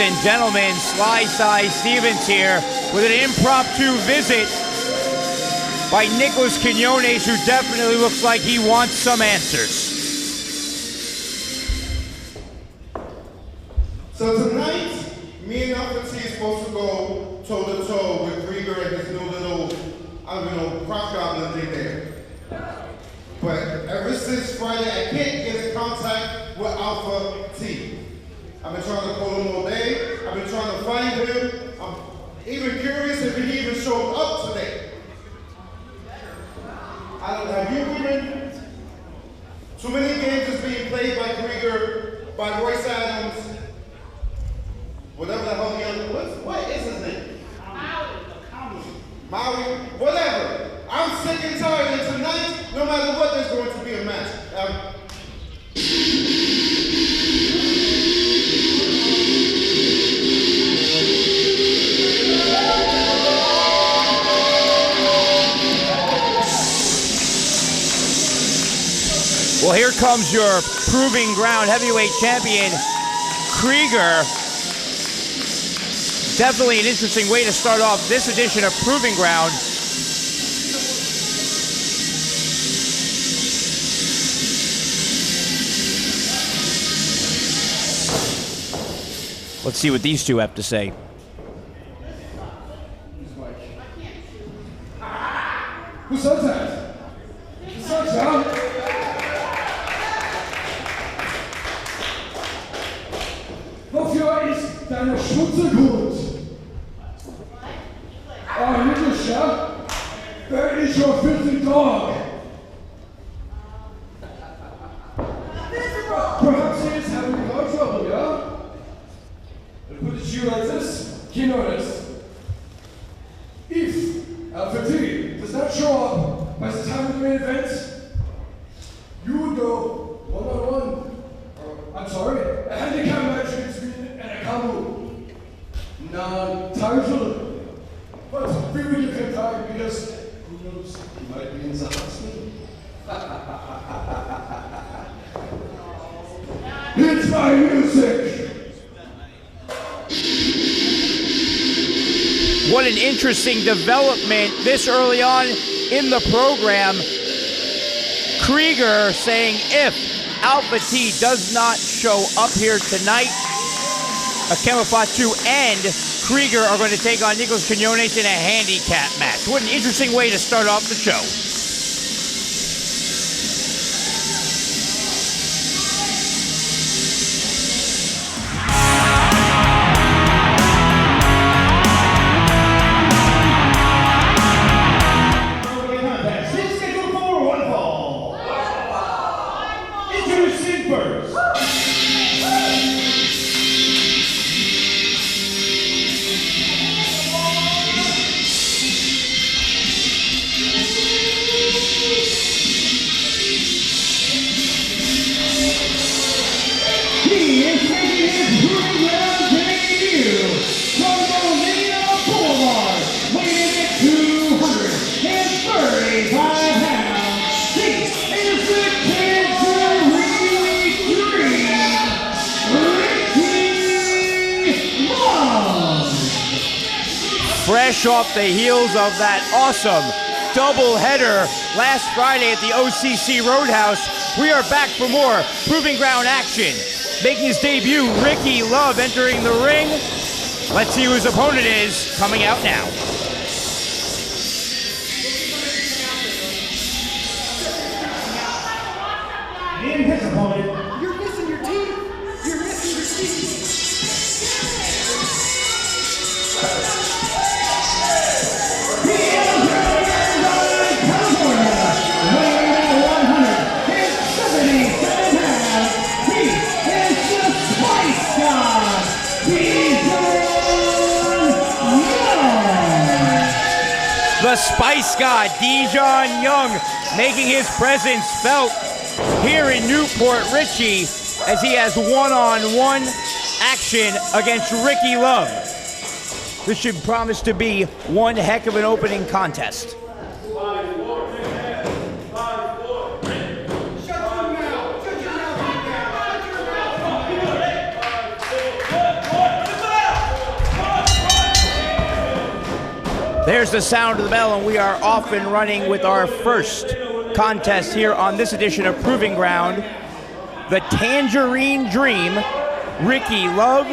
and gentlemen, Sly Stevens here with an impromptu visit by Nicholas Quinones, who definitely looks like he wants some answers. So tonight, me and Dante is supposed to go toe-to-toe with Krieger and his new little, I don't know, crop goblin thing there. But ever since Friday, I can't get in contact with Alpha T. I've been trying to call him all day. I've been trying to find him. I'm even curious if he even showed up today. Have you even? Too many games is being played by Krieger, by Royce Adams, whatever the hell the other, what is his name? Akamu. Maui, whatever. I'm sick and tired, and tonight, no matter what, there's going to be a match. Well, here comes your Proving Ground heavyweight champion, Krieger. Definitely an interesting way to start off this edition of Proving Ground. Let's see what these two have to say. Who said that? Who said that? Wofür ist deine Schutze gut? Oh, English, yeah? Where is your filthy dog? Perhaps he is having car trouble, yeah? I'll put it to you like this, Quinones. If Alpha T does not show up by the time of the main event, you would go one-on-one. I'm sorry, a handicap match between an Akamu. Non-title. But maybe you can die because who knows, he might be in the hospital. It's my music! What an interesting development this early on in the program. Krieger saying if Alpha T does not show up here tonight, Akamu, Fetu, and Krieger are going to take on Nicholas Quinones in a handicap match. What an interesting way to start off the show. Fresh off the heels of that awesome doubleheader last Friday at the OCC Roadhouse, we are back for more Proving Ground action. Making his debut, Ricky Love entering the ring. Let's see who his opponent is coming out now. And his opponent. You're missing your teeth. You're missing your teeth. The Spice God, Dijon Young, making his presence felt here in Port Richey as he has one-on-one action against Ricky Love. This should promise to be one heck of an opening contest. There's the sound of the bell, and we are off and running with our first contest here on this edition of Proving Ground. The Tangerine Dream, Ricky Love,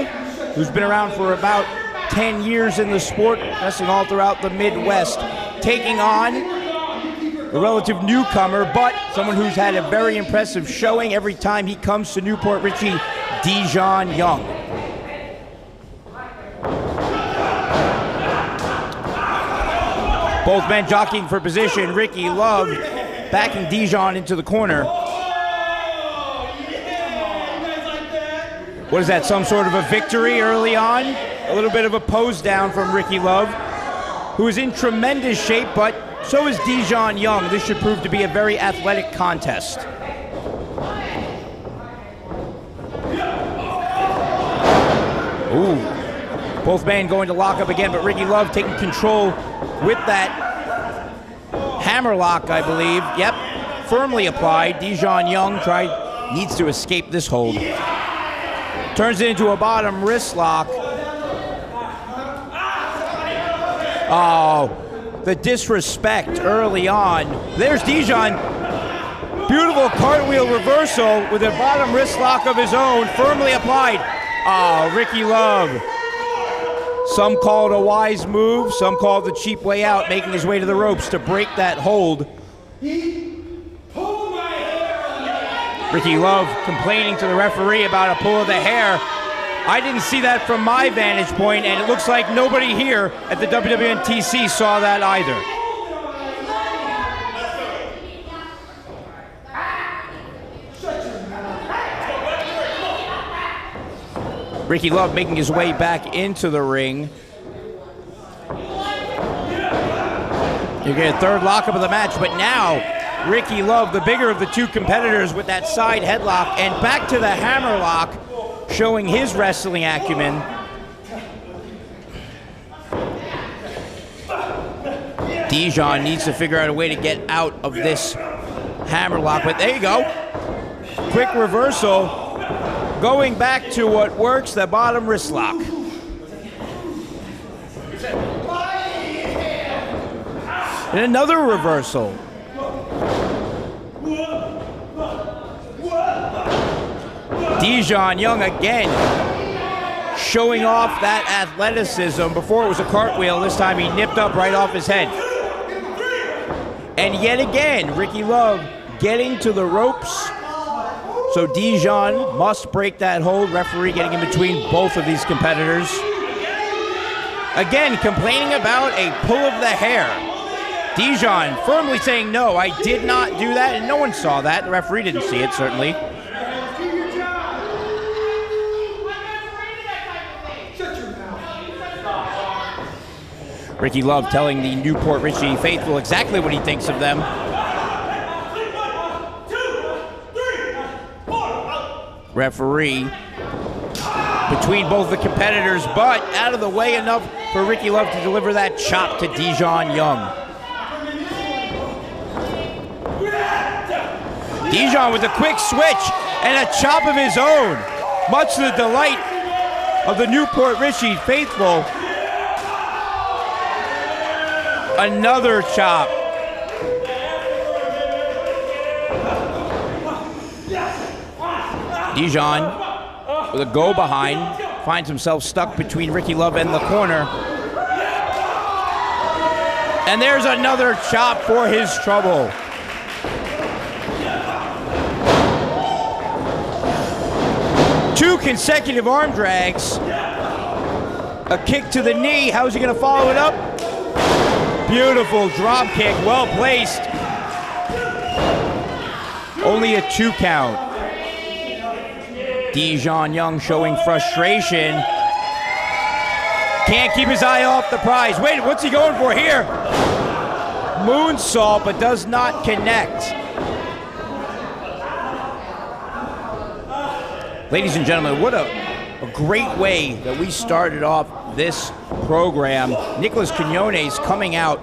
who's been around for about 10 years in the sport, wrestling all throughout the Midwest, taking on a relative newcomer, but someone who's had a very impressive showing every time he comes to Port Richey, Dijon Young. Both men jockeying for position. Ricky Love backing Dijon into the corner. What is that, some sort of a victory early on? A little bit of a pose down from Ricky Love, who is in tremendous shape, but so is Dijon Young. This should prove to be a very athletic contest. Ooh. Both men going to lock up again, but Ricky Love taking control with that hammerlock, I believe. Yep, firmly applied. Dijon Young needs to escape this hold. Turns it into a bottom wrist lock. Oh, the disrespect early on. There's Dijon. Beautiful cartwheel reversal with a bottom wrist lock of his own, firmly applied. Oh, Ricky Love. Some call it a wise move, some call it the cheap way out, making his way to the ropes to break that hold. Ricky Love complaining to the referee about a pull of the hair. I didn't see that from my vantage point, and it looks like nobody here at the WWN TC saw that either. Ricky Love making his way back into the ring. You get a third lockup of the match, but now Ricky Love, the bigger of the two competitors, with that side headlock, and back to the hammerlock, showing his wrestling acumen. Dijon needs to figure out a way to get out of this hammerlock, but there you go. Quick reversal. Going back to what works, the bottom wrist lock. And another reversal. Dijon Young again showing off that athleticism. Before it was a cartwheel, this time he nipped up right off his head. And yet again, Ricky Love getting to the ropes. So Dijon must break that hold. Referee getting in between both of these competitors. Again, complaining about a pull of the hair. Dijon firmly saying, no, I did not do that, and no one saw that. The referee didn't see it, certainly. Ricky Love telling the Port Richey faithful exactly what he thinks of them. Referee between both the competitors, but out of the way enough for Ricky Love to deliver that chop to Dijon Young. Dijon with a quick switch and a chop of his own, much to the delight of the Port Richey faithful. Another chop. Dijon with a go behind, finds himself stuck between Ricky Love and the corner. And there's another chop for his trouble. Two consecutive arm drags. A kick to the knee. How's he going to follow it up? Beautiful drop kick, well placed. Only a 2 count. Dijon Young showing frustration. Can't keep his eye off the prize. Wait, what's he going for here? Moonsault, but does not connect. Ladies and gentlemen, what a great way that we started off this program. Nicholas Quinones coming out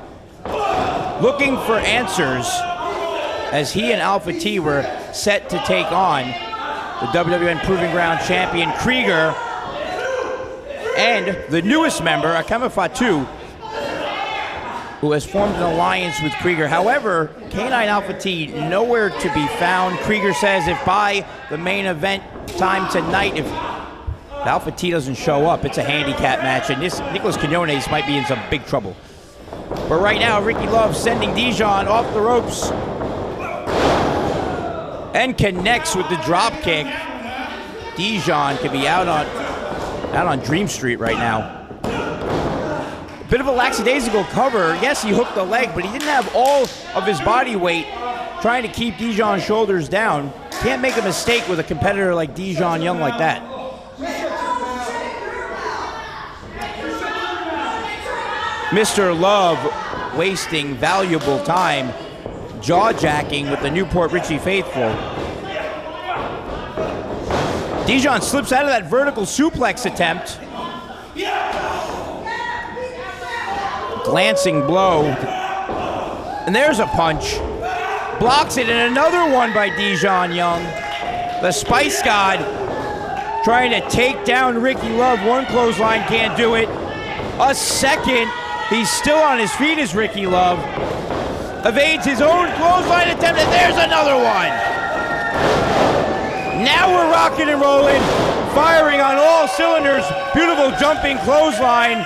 looking for answers as he and Alpha T were set to take on the WWN Proving Ground champion Krieger and the newest member, Akamu Fetu, who has formed an alliance with Krieger. However, Canine Alpha T nowhere to be found. Krieger says if by the main event time tonight, if Alpha T doesn't show up, it's a handicap match, and this Nicholas Quinones might be in some big trouble. But right now, Ricky Love sending Dijon off the ropes and connects with the drop kick. Dijon could be out on Dream Street right now. Bit of a lackadaisical cover. Yes, he hooked the leg, but he didn't have all of his body weight trying to keep Dijon's shoulders down. Can't make a mistake with a competitor like Dijon Young like that. Mr. Love wasting valuable time jaw-jacking with the new Port Richey faithful. Dijon slips out of that vertical suplex attempt. Glancing blow. And there's a punch. Blocks it, and another one by Dijon Young. The Spice God trying to take down Ricky Love. One clothesline, can't do it. A second. He's still on his feet as Ricky Love. Evades his own clothesline attempt, and there's another one. Now we're rocking and rolling. Firing on all cylinders. Beautiful jumping clothesline.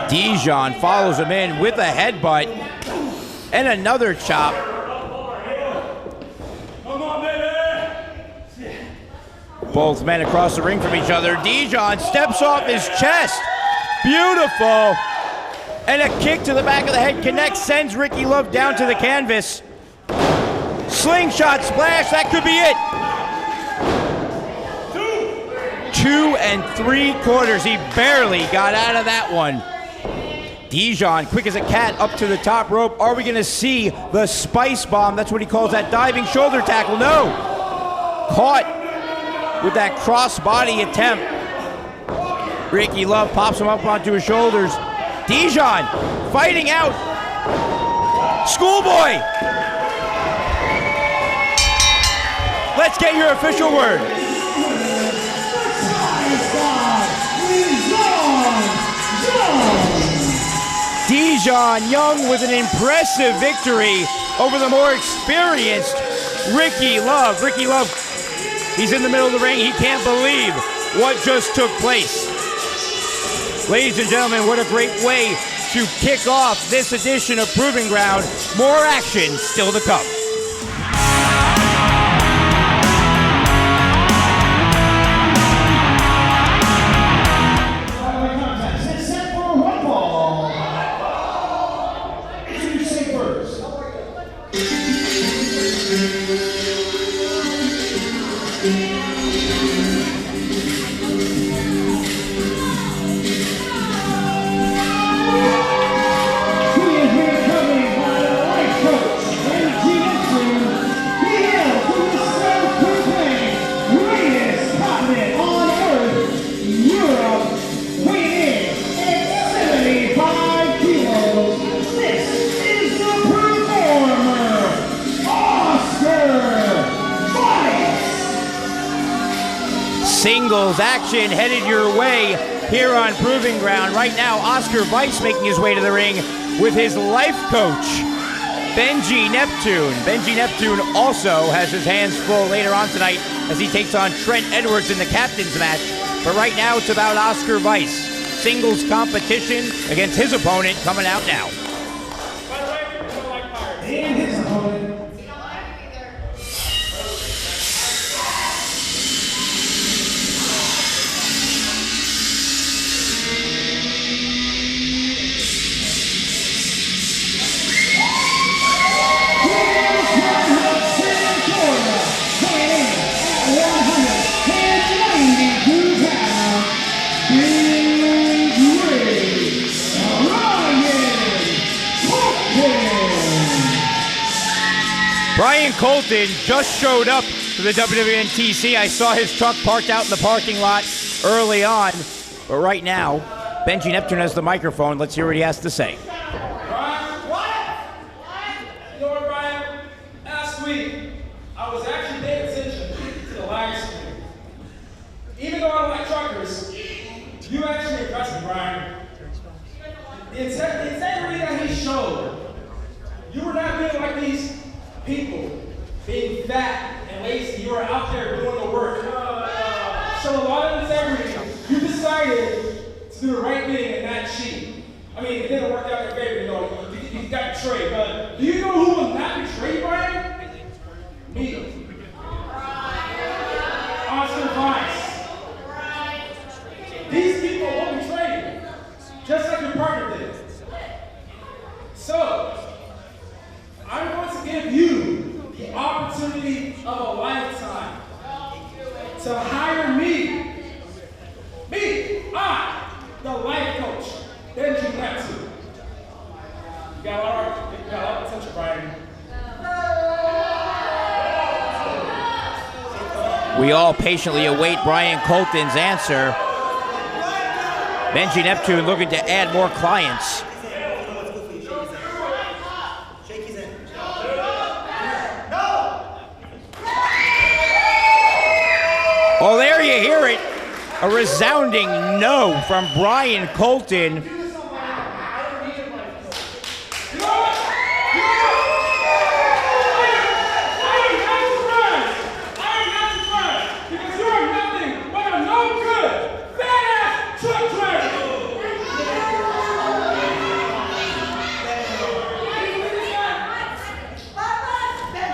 Dijon follows him in with a headbutt and another chop. Both men across the ring from each other. Dijon steps off his chest. Beautiful. And a kick to the back of the head connects, sends Ricky Love down to the canvas. Slingshot splash, that could be it. 2 3/4. He barely got out of that one. Dijon, quick as a cat, up to the top rope. Are we going to see the Spice Bomb? That's what he calls that diving shoulder tackle. No. Caught with that cross-body attempt. Ricky Love pops him up onto his shoulders. Dijon fighting out. Schoolboy. Let's get your official word. Dijon Young with an impressive victory over the more experienced Ricky Love. Ricky Love, he's in the middle of the ring. He can't believe what just took place. Ladies and gentlemen, what a great way to kick off this edition of Proving Ground. More action still to come. Singles action headed your way here on Proving Ground. Right now, Oscar Weiss making his way to the ring with his life coach, Benjy Neptune. Benjy Neptune also has his hands full later on tonight as he takes on Trent Edwards in the captain's match. But right now, it's about Oscar Weiss. Singles competition against his opponent coming out now. And his opponent. Bryan Colton just showed up to the WWN TC. I saw his truck parked out in the parking lot early on. But right now, Benjy Neptune has the microphone. Let's hear what he has to say. Bryan, what? You know what, Bryan? Last week, I was actually paying attention to the live stream. You actually impressed me, Bryan. The integrity that he showed. You were not being like these people, being fat and lazy. You were out there doing the work. So a lot of integrity. You decided to do the right thing and not cheat. I mean, it didn't work out in your favor, you know. You got betrayed, but do you know who will not betray Bryan? Me. Oscar Vice. These people will betray you, just like your partner did. So, I'm going to give you the opportunity of a lifetime to hire me, the life coach, Benjy Neptune. You got a lot of potential, Bryan. We all patiently await Bryan Colton's answer. Benjy Neptune looking to add more clients. Oh, there you hear it. A resounding no from Bryan Colton.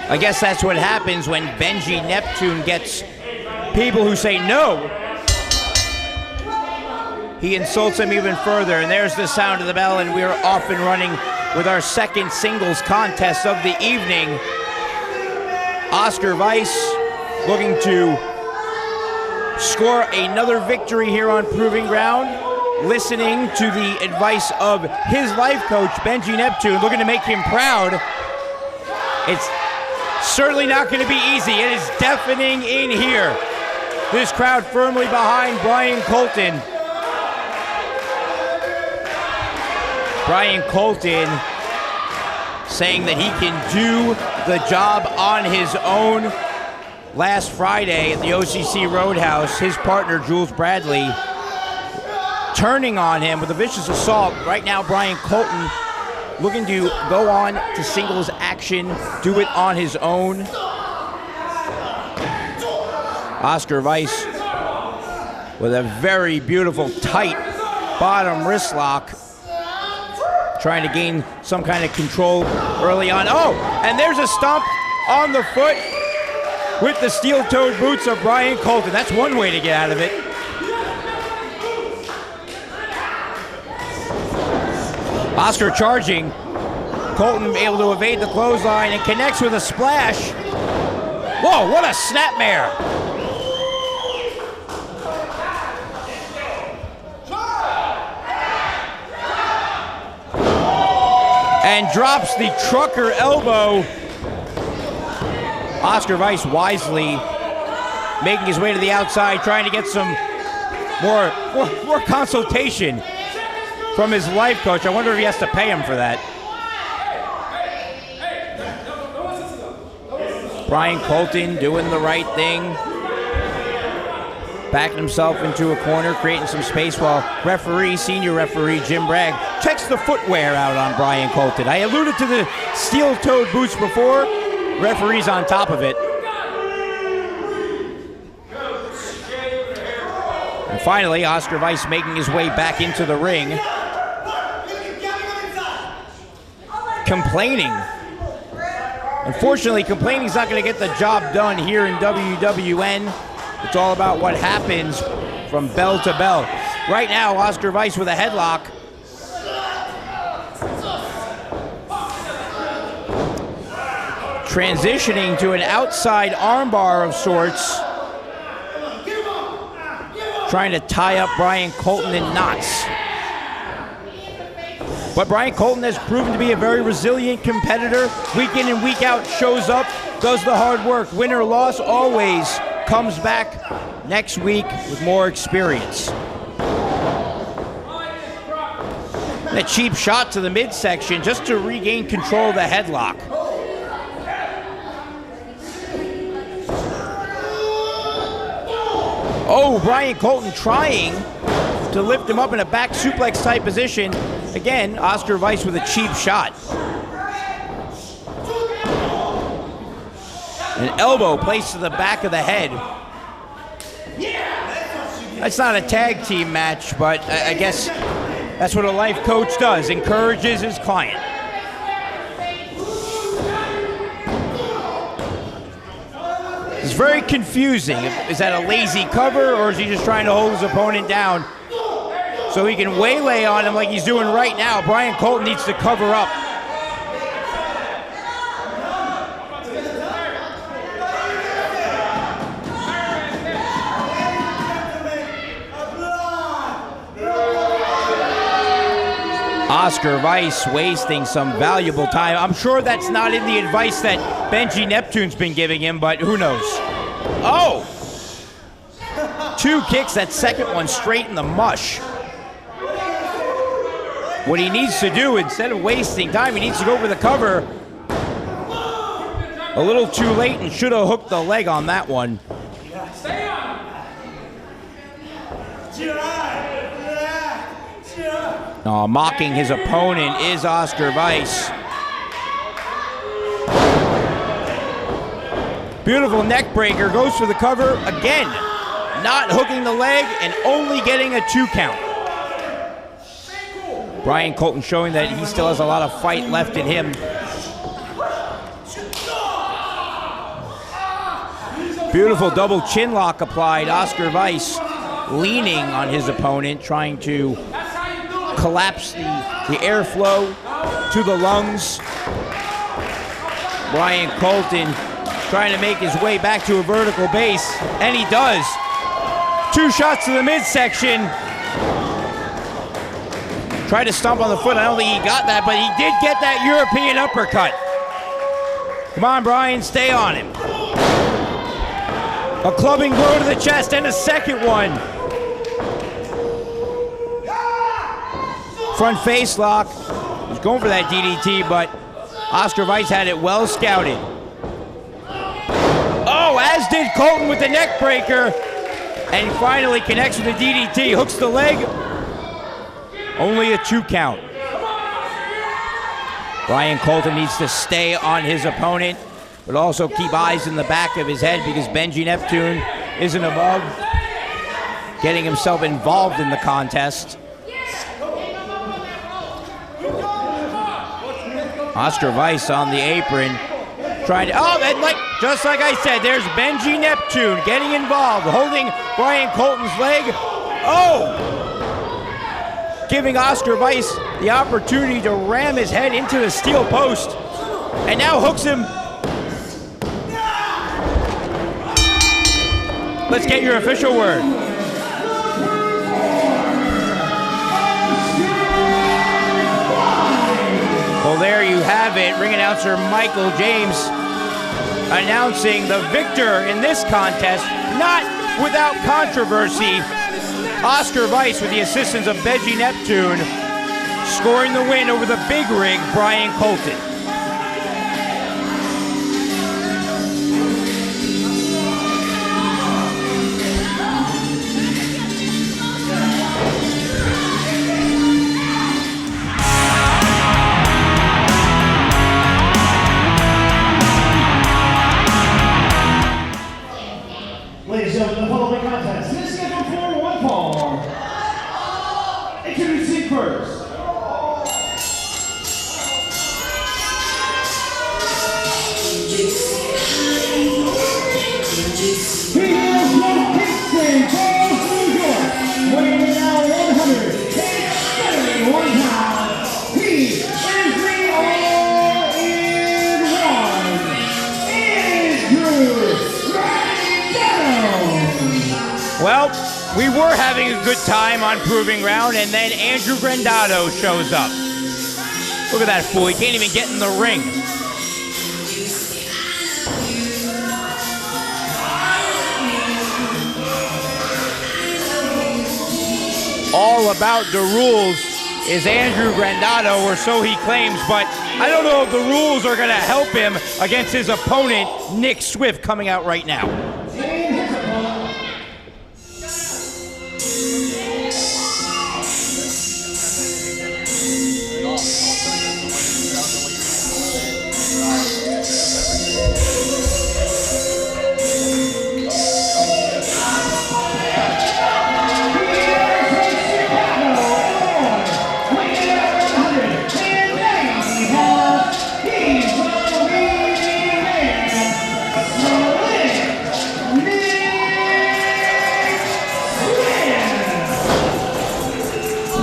I guess that's what happens when Benjy Neptune gets people who say no. He insults them even further, and there's the sound of the bell, and we're off and running with our second singles contest of the evening. Oscar Vice looking to score another victory here on Proving Ground, listening to the advice of his life coach, Benjy Neptune, looking to make him proud. It's certainly not going to be easy. It is deafening in here. This crowd firmly behind Bryan Colton. Bryan Colton saying that he can do the job on his own. Last Friday at the OCC Roadhouse, his partner, Jules Bradley, turning on him with a vicious assault. Right now, Bryan Colton looking to go on to singles action, do it on his own. Oscar Vice with a very beautiful, tight bottom wrist lock, trying to gain some kind of control early on. Oh, and there's a stomp on the foot with the steel-toed boots of Bryan Colton. That's one way to get out of it. Oscar charging. Colton able to evade the clothesline and connects with a splash. Whoa, what a snapmare. And drops the trucker elbow. Oscar Vice wisely making his way to the outside, trying to get some more consultation from his life coach. I wonder if he has to pay him for that. Bryan Colton doing the right thing, backing himself into a corner, creating some space while senior referee Jim Bragg checks the footwear out on Bryan Colton. I alluded to the steel-toed boots before. Referee's on top of it. And finally, Oscar Vice making his way back into the ring, complaining. Unfortunately, complaining is not going to get the job done here in WWN. It's all about what happens from bell to bell. Right now, Oscar Vice with a headlock. Transitioning to an outside armbar of sorts. Trying to tie up Bryan Colton in knots. But Bryan Colton has proven to be a very resilient competitor. Week in and week out, shows up, does the hard work. Win or loss, always comes back next week with more experience. And a cheap shot to the midsection just to regain control of the headlock. Oh, Bryan Colton trying to lift him up in a back suplex type position. Again, Oscar Weiss with a cheap shot. An elbow placed to the back of the head. That's not a tag team match, but I guess that's what a life coach does, encourages his client. It's very confusing. Is that a lazy cover, or is he just trying to hold his opponent down so he can waylay on him like he's doing right now? Bryan Colton needs to cover up. Oscar Weiss wasting some valuable time. I'm sure that's not in the advice that Benjy Neptune's been giving him, but who knows? Oh! 2 kicks, that second one straight in the mush. What he needs to do, instead of wasting time, he needs to go for the cover. A little too late and should have hooked the leg on that one. Stay on. Oh, mocking his opponent is Oscar Weiss. Beautiful neck breaker, goes for the cover again. Not hooking the leg and only getting a 2 count. Bryan Colton showing that he still has a lot of fight left in him. Beautiful double chin lock applied. Oscar Weiss leaning on his opponent, trying to collapse the airflow to the lungs. Bryan Colton trying to make his way back to a vertical base, and he does. 2 shots to the midsection. Tried to stomp on the foot. I don't think he got that, but he did get that European uppercut. Come on, Bryan, stay on him. A clubbing blow to the chest and a second one. Front face lock. He's going for that DDT, but Oscar Weiss had it well scouted. Oh, as did Colton with the neck breaker. And he finally connects with the DDT, hooks the leg. Only a 2 count. Bryan Colton needs to stay on his opponent, but also keep eyes in the back of his head because Benjy Neptune isn't above getting himself involved in the contest. Oscar Weiss on the apron, trying to, and just like I said, there's Benjy Neptune getting involved, holding Bryan Colton's leg. Oh! Giving Oscar Weiss the opportunity to ram his head into the steel post, and now hooks him. Let's get your official word. Well, there you have it. Ring announcer Michael James announcing the victor in this contest, not without controversy. Oscar Weiss, with the assistance of Benjy Neptune, scoring the win over the big rig, Bryan Colton. Ladies and gentlemen, the following contest is scheduled for one fall. Introducing first. He is from Kingston, Falls, New York, weighing now 171 pounds. He is the all-in-one. Andrew Grandatto. Well, we were having a good time on Proving Ground, and then Andrew Grandatto shows up. Look at that fool, he can't even get in the ring. All about the rules is Andrew Grandatto, or so he claims, but I don't know if the rules are gonna help him against his opponent, Nick Swift, coming out right now.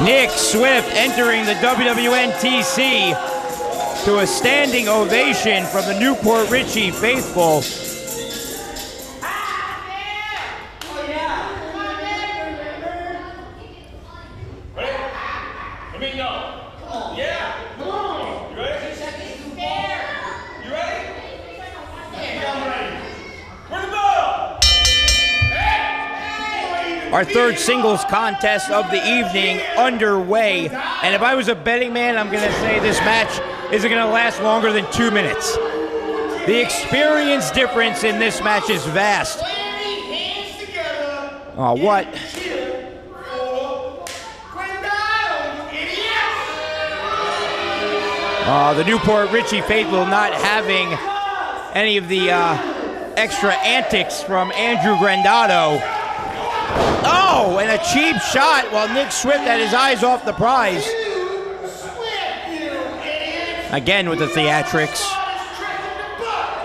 Nick Swift entering the WWN TC to a standing ovation from the new Port Richey faithful. Our third singles contest of the evening underway. And if I was a betting man, I'm going to say this match isn't going to last longer than 2 minutes. The experience difference in this match is vast. Oh, what? The new Port Richey faithful not having any of the extra antics from Andrew Grandatto. Oh, and a cheap shot while Nick Swift had his eyes off the prize. Again with the theatrics.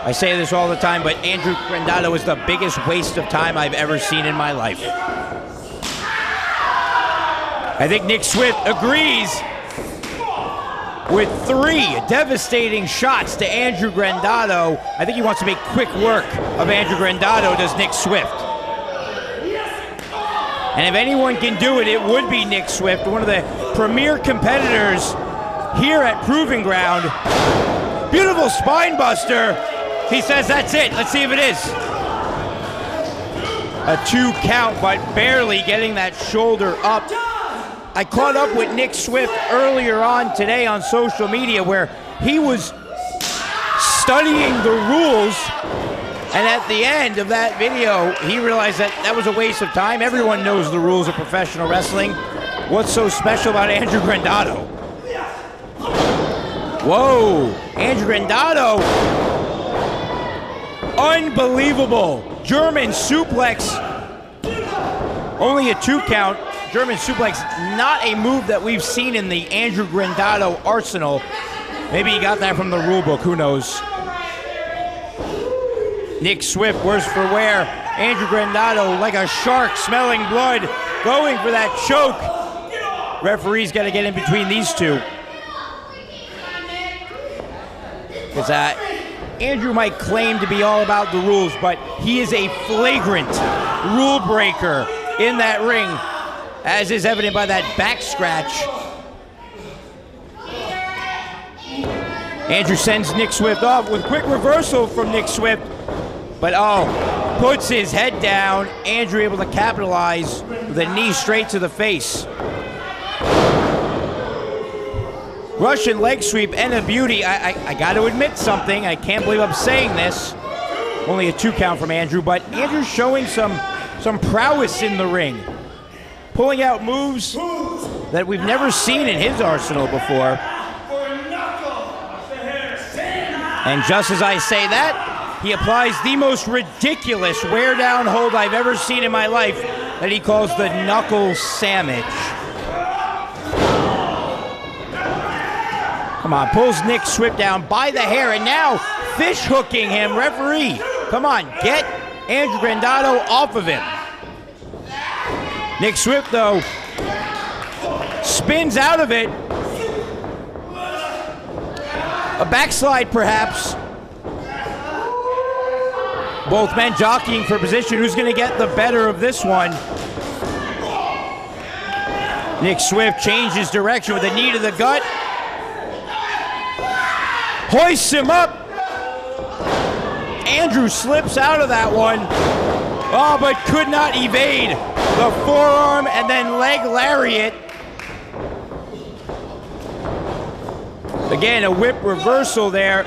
I say this all the time, but Andrew Grandatto is the biggest waste of time I've ever seen in my life. I think Nick Swift agrees with 3 devastating shots to Andrew Grandatto. I think he wants to make quick work of Andrew Grandatto, does Nick Swift. And if anyone can do it, it would be Nick Swift, one of the premier competitors here at Proving Ground. Beautiful spine buster. He says that's it. Let's see if it is. A 2 count, but barely getting that shoulder up. I caught up with Nick Swift earlier on today on social media where he was studying the rules. And at the end of that video, he realized that that was a waste of time. Everyone knows the rules of professional wrestling. What's so special about Andrew Grandatto? Whoa, Andrew Grandatto. Unbelievable. German suplex. Only a 2 count. German suplex, not a move that we've seen in the Andrew Grandatto arsenal. Maybe he got that from the rule book, who knows? Nick Swift, worse for wear. Andrew Grandatto, like a shark smelling blood, going for that choke. Referee's got to get in between these two. Because Andrew might claim to be all about the rules, but he is a flagrant rule breaker in that ring, as is evident by that back scratch. Andrew sends Nick Swift off with quick reversal from Nick Swift. But puts his head down. Andrew able to capitalize with a knee straight to the face. Russian leg sweep and a beauty. I got to admit something. I can't believe I'm saying this. Only a 2 count from Andrew, but Andrew's showing some prowess in the ring. Pulling out moves that we've never seen in his arsenal before. And just as I say that, he applies the most ridiculous wear-down hold I've ever seen in my life that he calls the knuckle sandwich. Come on, pulls Nick Swift down by the hair, and now fish hooking him. Referee, come on, get Andrew Grandatto off of him. Nick Swift, though, spins out of it. A backslide, perhaps. Both men jockeying for position. Who's going to get the better of this one? Nick Swift changes direction with a knee to the gut. Hoists him up. Andrew slips out of that one. Oh, but could not evade the forearm and then leg lariat. Again, a whip reversal there.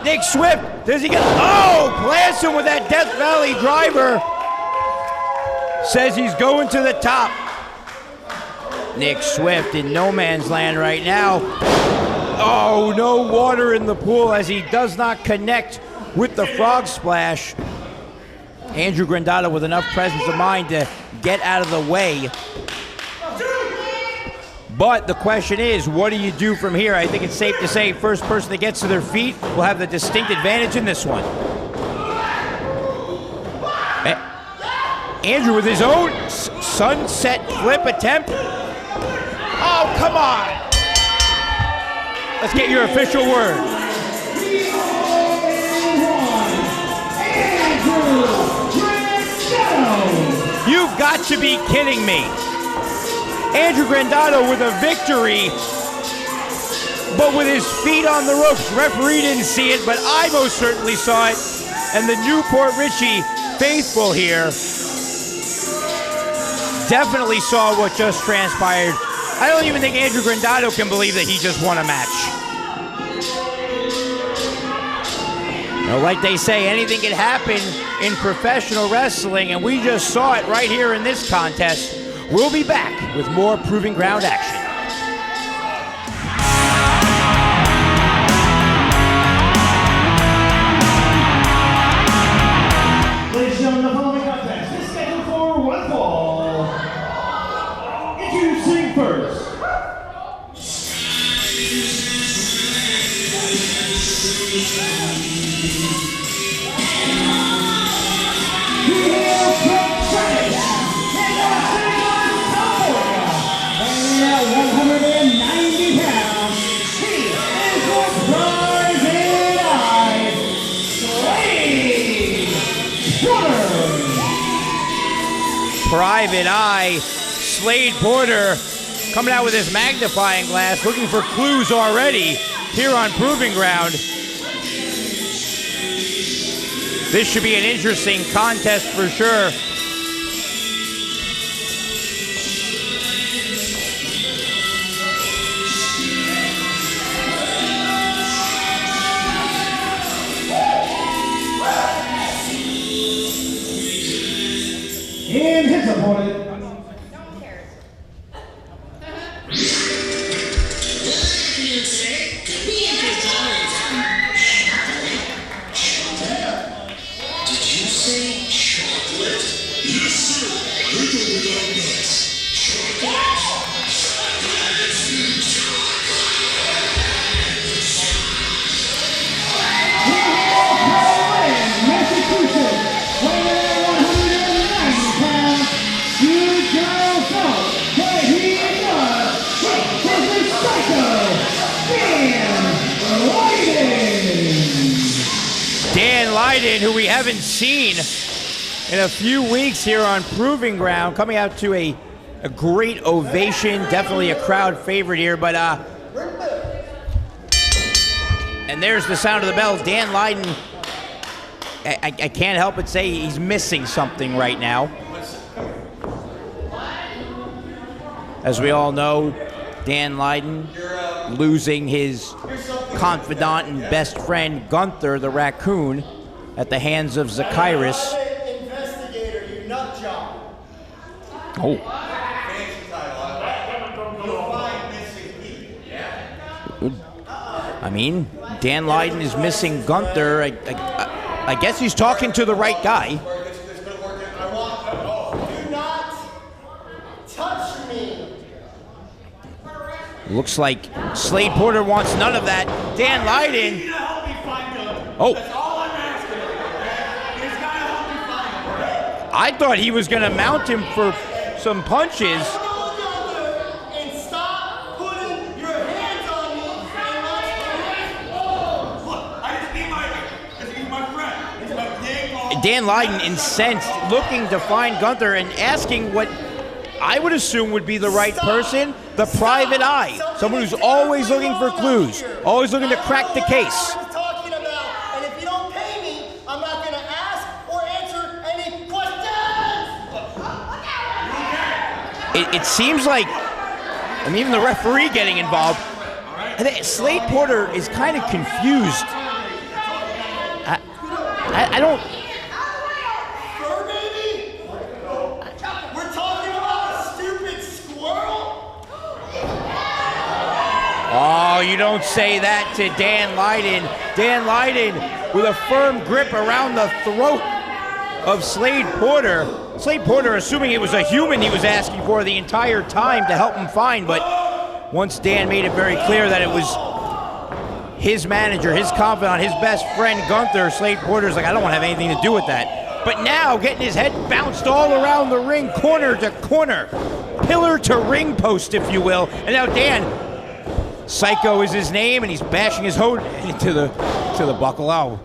Nick Swift, does he get, plants him with that Death Valley driver. Says he's going to the top. Nick Swift in no man's land right now. Oh, no water in the pool as he does not connect with the frog splash. Andrew Grandatto with enough presence of mind to get out of the way. But the question is, what do you do from here? I think it's safe to say first person that gets to their feet will have the distinct advantage in this one. Andrew with his own sunset flip attempt. Oh, come on. Let's get your official word. You've got to be kidding me. Andrew Grandatto with a victory, but with his feet on the ropes. Referee didn't see it, but I most certainly saw it. And the new Port Richey faithful here definitely saw what just transpired. I don't even think Andrew Grandatto can believe that he just won a match. You know, like they say, anything can happen in professional wrestling, and we just saw it right here in this contest. We'll be back with more Proving Ground action. Ladies and gentlemen, the following contest is scheduled for one fall. Introducing first. Here from Trent, at 190 pounds, he is the Private Eye, Slade. Private Eye, Slade Porter coming out with his magnifying glass, looking for clues already here on Proving Ground. This should be an interesting contest for sure. And his opponent. Dan Lydon, who we haven't seen in a few weeks here on Proving Ground, coming out to a great ovation, definitely a crowd favorite here, but and there's the sound of the bell. Dan Lydon, I can't help but say he's missing something right now. As we all know, Dan Lydon losing his confidant and best friend Gunther, the raccoon, at the hands of Zachyrus. Investigator, you nut job. Oh. I mean, Dan Lydon is missing Gunther. I guess he's talking to the right guy. Do not touch me. Looks like Slade Porter wants none of that. Dan Lydon. Oh. I thought he was going to mount him for some punches. And stop putting your hands on me. I just need my friend. He's my dang. Dan Lydon incensed, looking to find Gunther and asking what I would assume would be the right person, the Private Eye. Someone who's always looking for clues, always looking to crack the case. Talking about, and if you don't pay me, I'm not going to ask or answer any questions. It seems like, I mean, even the referee getting involved. I think Slade Porter is kind of confused. I don't. Fur baby? We're talking about a stupid squirrel? Oh, you don't say that to Dan Lydon. Dan Lydon with a firm grip around the throat of Slade Porter. Slade Porter assuming it was a human he was asking for the entire time to help him find, but once Dan made it very clear that it was his manager, his confidant, his best friend Gunther, Slade Porter's like, I don't want to have anything to do with that. But now getting his head bounced all around the ring, corner to corner. pillar to ring post, if you will. And now Dan, Psycho is his name, and he's bashing his hoe into the buckle. Oh.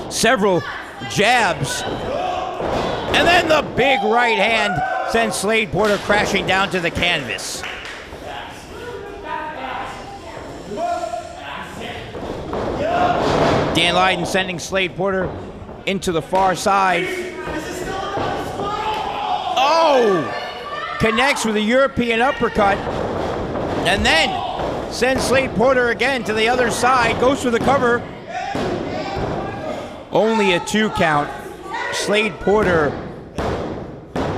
Several jabs. And then the big right hand sends Slade Porter crashing down to the canvas. Dan Lydon sending Slade Porter into the far side. Oh! Connects with a European uppercut. And then sends Slade Porter again to the other side. Goes for the cover. Only a 2 count. Slade Porter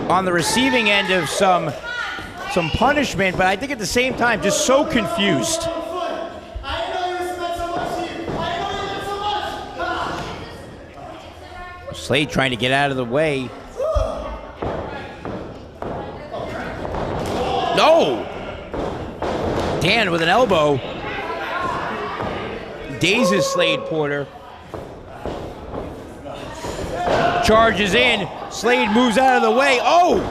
on the receiving end of some punishment, but I think at the same time just so confused. Slade trying to get out of the way. No! Dan with an elbow. Dazes Slade Porter. Charges in. Slade moves out of the way. Oh!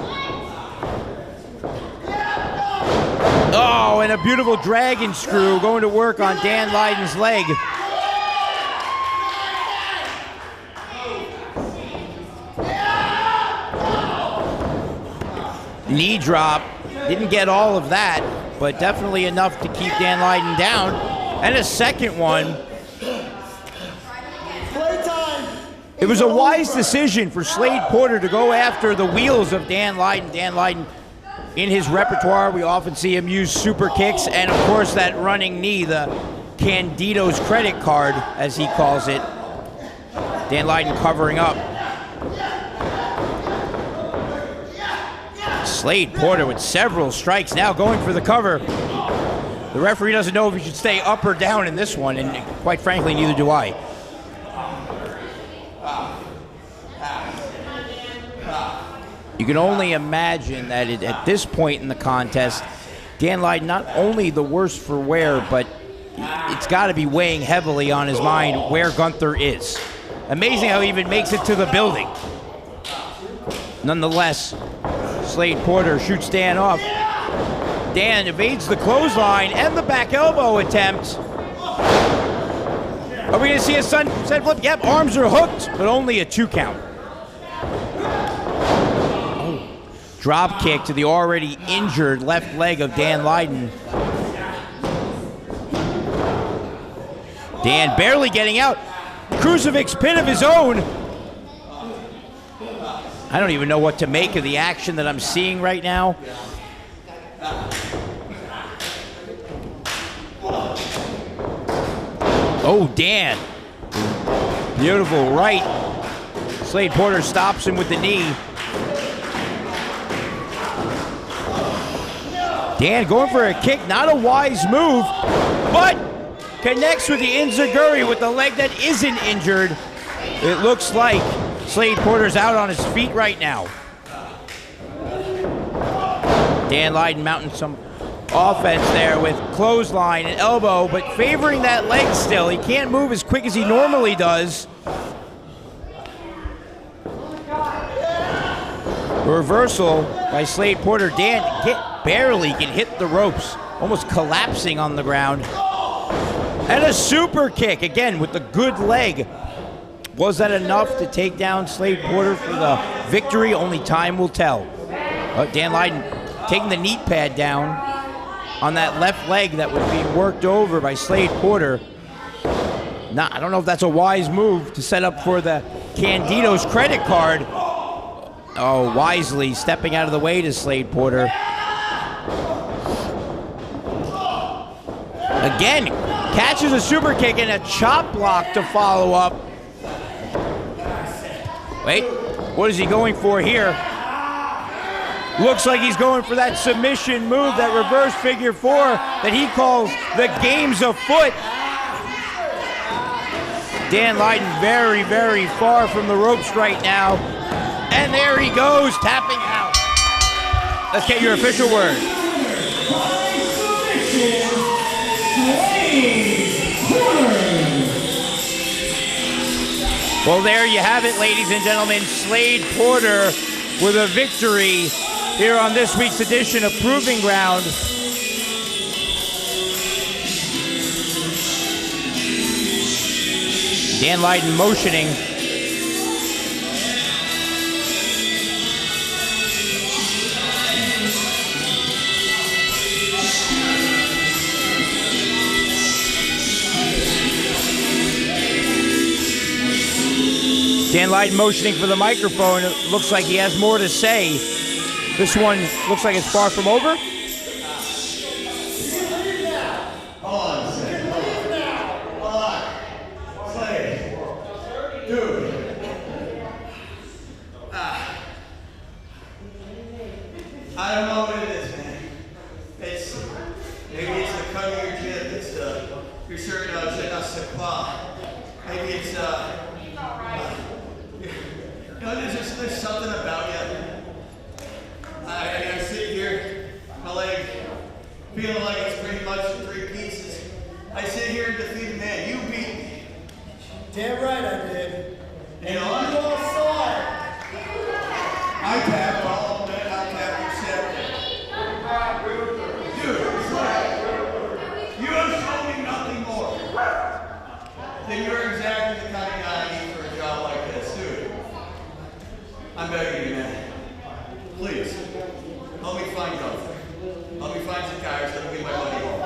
Oh, and a beautiful dragon screw going to work on Dan Lydon's leg. Knee drop. Didn't get all of that, but definitely enough to keep Dan Lydon down. And a second one. It was a wise decision for Slade Porter to go after the wheels of Dan Lydon. Dan Lydon, in his repertoire, we often see him use super kicks and, of course, that running knee, the Candido's credit card, as he calls it. Dan Lydon covering up. Slade Porter with several strikes now going for the cover. The referee doesn't know if he should stay up or down in this one, and quite frankly, neither do I. You can only imagine that at this point in the contest, Dan Lydon not only the worse for wear, but it's got to be weighing heavily on his mind where Gunther is. Amazing how he even makes it to the building. Nonetheless, Slade Porter shoots Dan off. Dan evades the clothesline and the back elbow attempt. Are we going to see a sunset flip? Yep, arms are hooked, but only a 2 count. Drop kick to the already injured left leg of Dan Lydon. Dan barely getting out. Crucifix pin of his own. I don't even know what to make of the action that I'm seeing right now. Oh, Dan. Beautiful right. Slade Porter stops him with the knee. Dan going for a kick, not a wise move, but connects with the enziguri with the leg that isn't injured. It looks like Slade Porter's out on his feet right now. Dan Lydon mounting some offense there with clothesline and elbow, but favoring that leg still. He can't move as quick as he normally does. Reversal by Slade Porter. Dan barely can hit the ropes, almost collapsing on the ground. And a super kick, again, with the good leg. Was that enough to take down Slade Porter for the victory? Only time will tell. Dan Lydon taking the knee pad down on that left leg that was being worked over by Slade Porter. Now, I don't know if that's a wise move to set up for the Candido's credit card. Oh, wisely stepping out of the way to Slade Porter. Again, catches a super kick and a chop block to follow up. Wait, what is he going for here? Looks like he's going for that submission move, that reverse figure 4 that he calls the game's afoot. Dan Lydon very, very far from the ropes right now. And there he goes, tapping out. Let's get your official word. Well, there you have it, ladies and gentlemen. Slade Porter with a victory here on this week's edition of Proving Ground. Dan Lydon motioning. Dan Lydon motioning for the microphone. It looks like he has more to say. This one looks like it's far from over. Hold on a second. Hold on. Slade. Dude. I don't know what it is, man. Maybe it's the cut of your jib. It's your shirt je ne sais pas. Maybe it's there's something about you. I sit here, my leg feeling like it's pretty much in 3 pieces. I sit here and defeat a man. You beat me. Damn right I did. You know what? You all saw it. I tapped all of that. I tapped except dude, you have shown me nothing more than you're exactly the kind of guy I need for a job like this, dude. I'm begging you, man. Please, help me find Dante. Help me find some guys that will get my money home.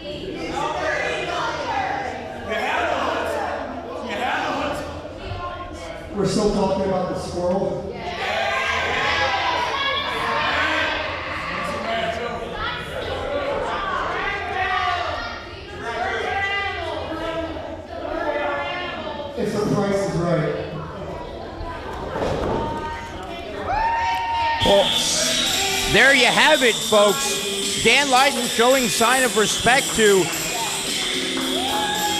You have the hunt. You have the hunt. We're still talking about the squirrel. If the price is right. Well, there you have it, folks. Dan Lydon showing sign of respect to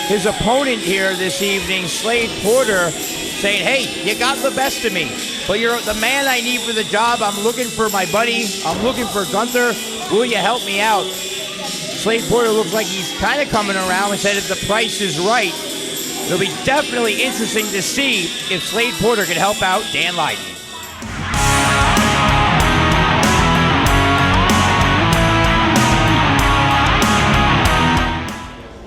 his opponent here this evening, Slade Porter, saying, hey, you got the best of me, but you're the man I need for the job. I'm looking for my buddy. I'm looking for Gunther. Will you help me out? Slade Porter looks like he's kind of coming around and said if the price is right. It'll be definitely interesting to see if Slade Porter can help out Dan Lydon.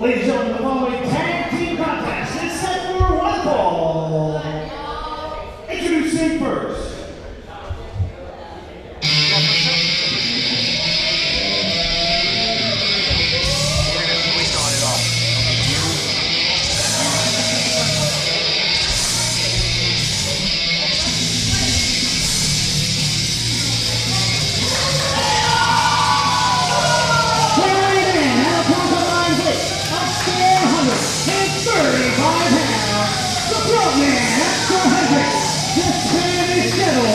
Ladies and gentlemen, the following tag team contest is set for one fall. Introducing first.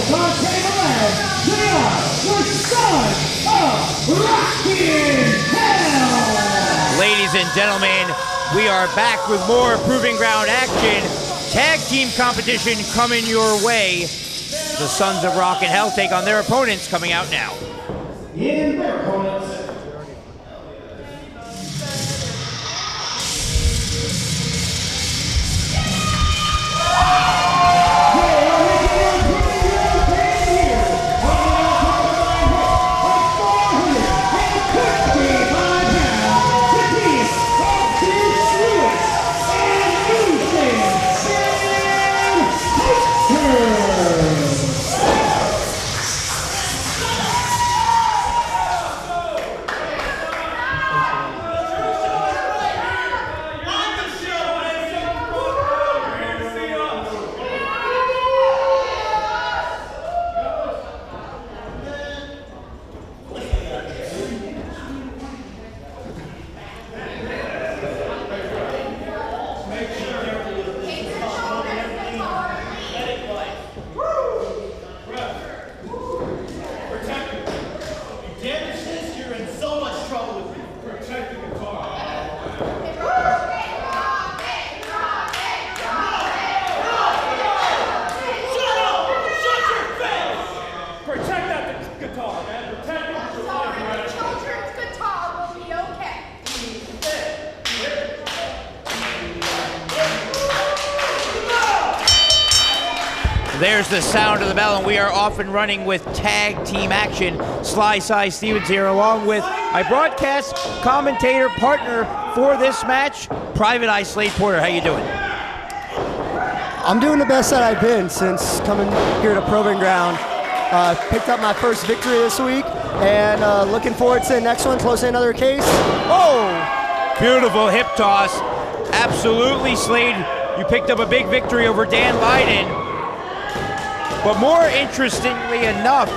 Dante, they are the sons of Rockin' Hell! Ladies and gentlemen, we are back with more Proving Ground action. Tag team competition coming your way. The Sons of Rockin' Hell take on their opponents coming out now. In their opponents. There's the sound of the bell, and we are off and running with tag team action. Sly Cy Stevens here, along with my broadcast commentator partner for this match, Private Eye Slade Porter. How you doing? I'm doing the best that I've been since coming here to Proving Ground. Picked up my first victory this week, and looking forward to the next one, closing another case. Oh! Beautiful hip toss. Absolutely, Slade. You picked up a big victory over Dann Lydon. But more interestingly enough,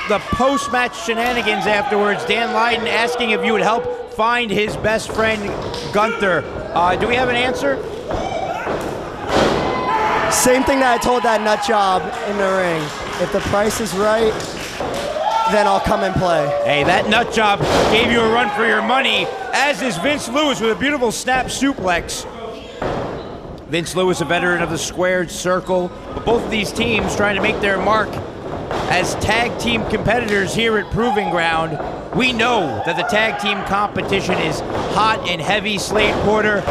the post-match shenanigans afterwards, Dann Lydon asking if you would help find his best friend, Gunther. Do we have an answer? Same thing that I told that nut job in the ring. If the price is right, then I'll come and play. Hey, that nut job gave you a run for your money, as is Vince Lewis with a beautiful snap suplex. Vince Lewis, a veteran of the squared circle, but both of these teams trying to make their mark as tag team competitors here at Proving Ground. We know that the tag team competition is hot and heavy. Slade Porter,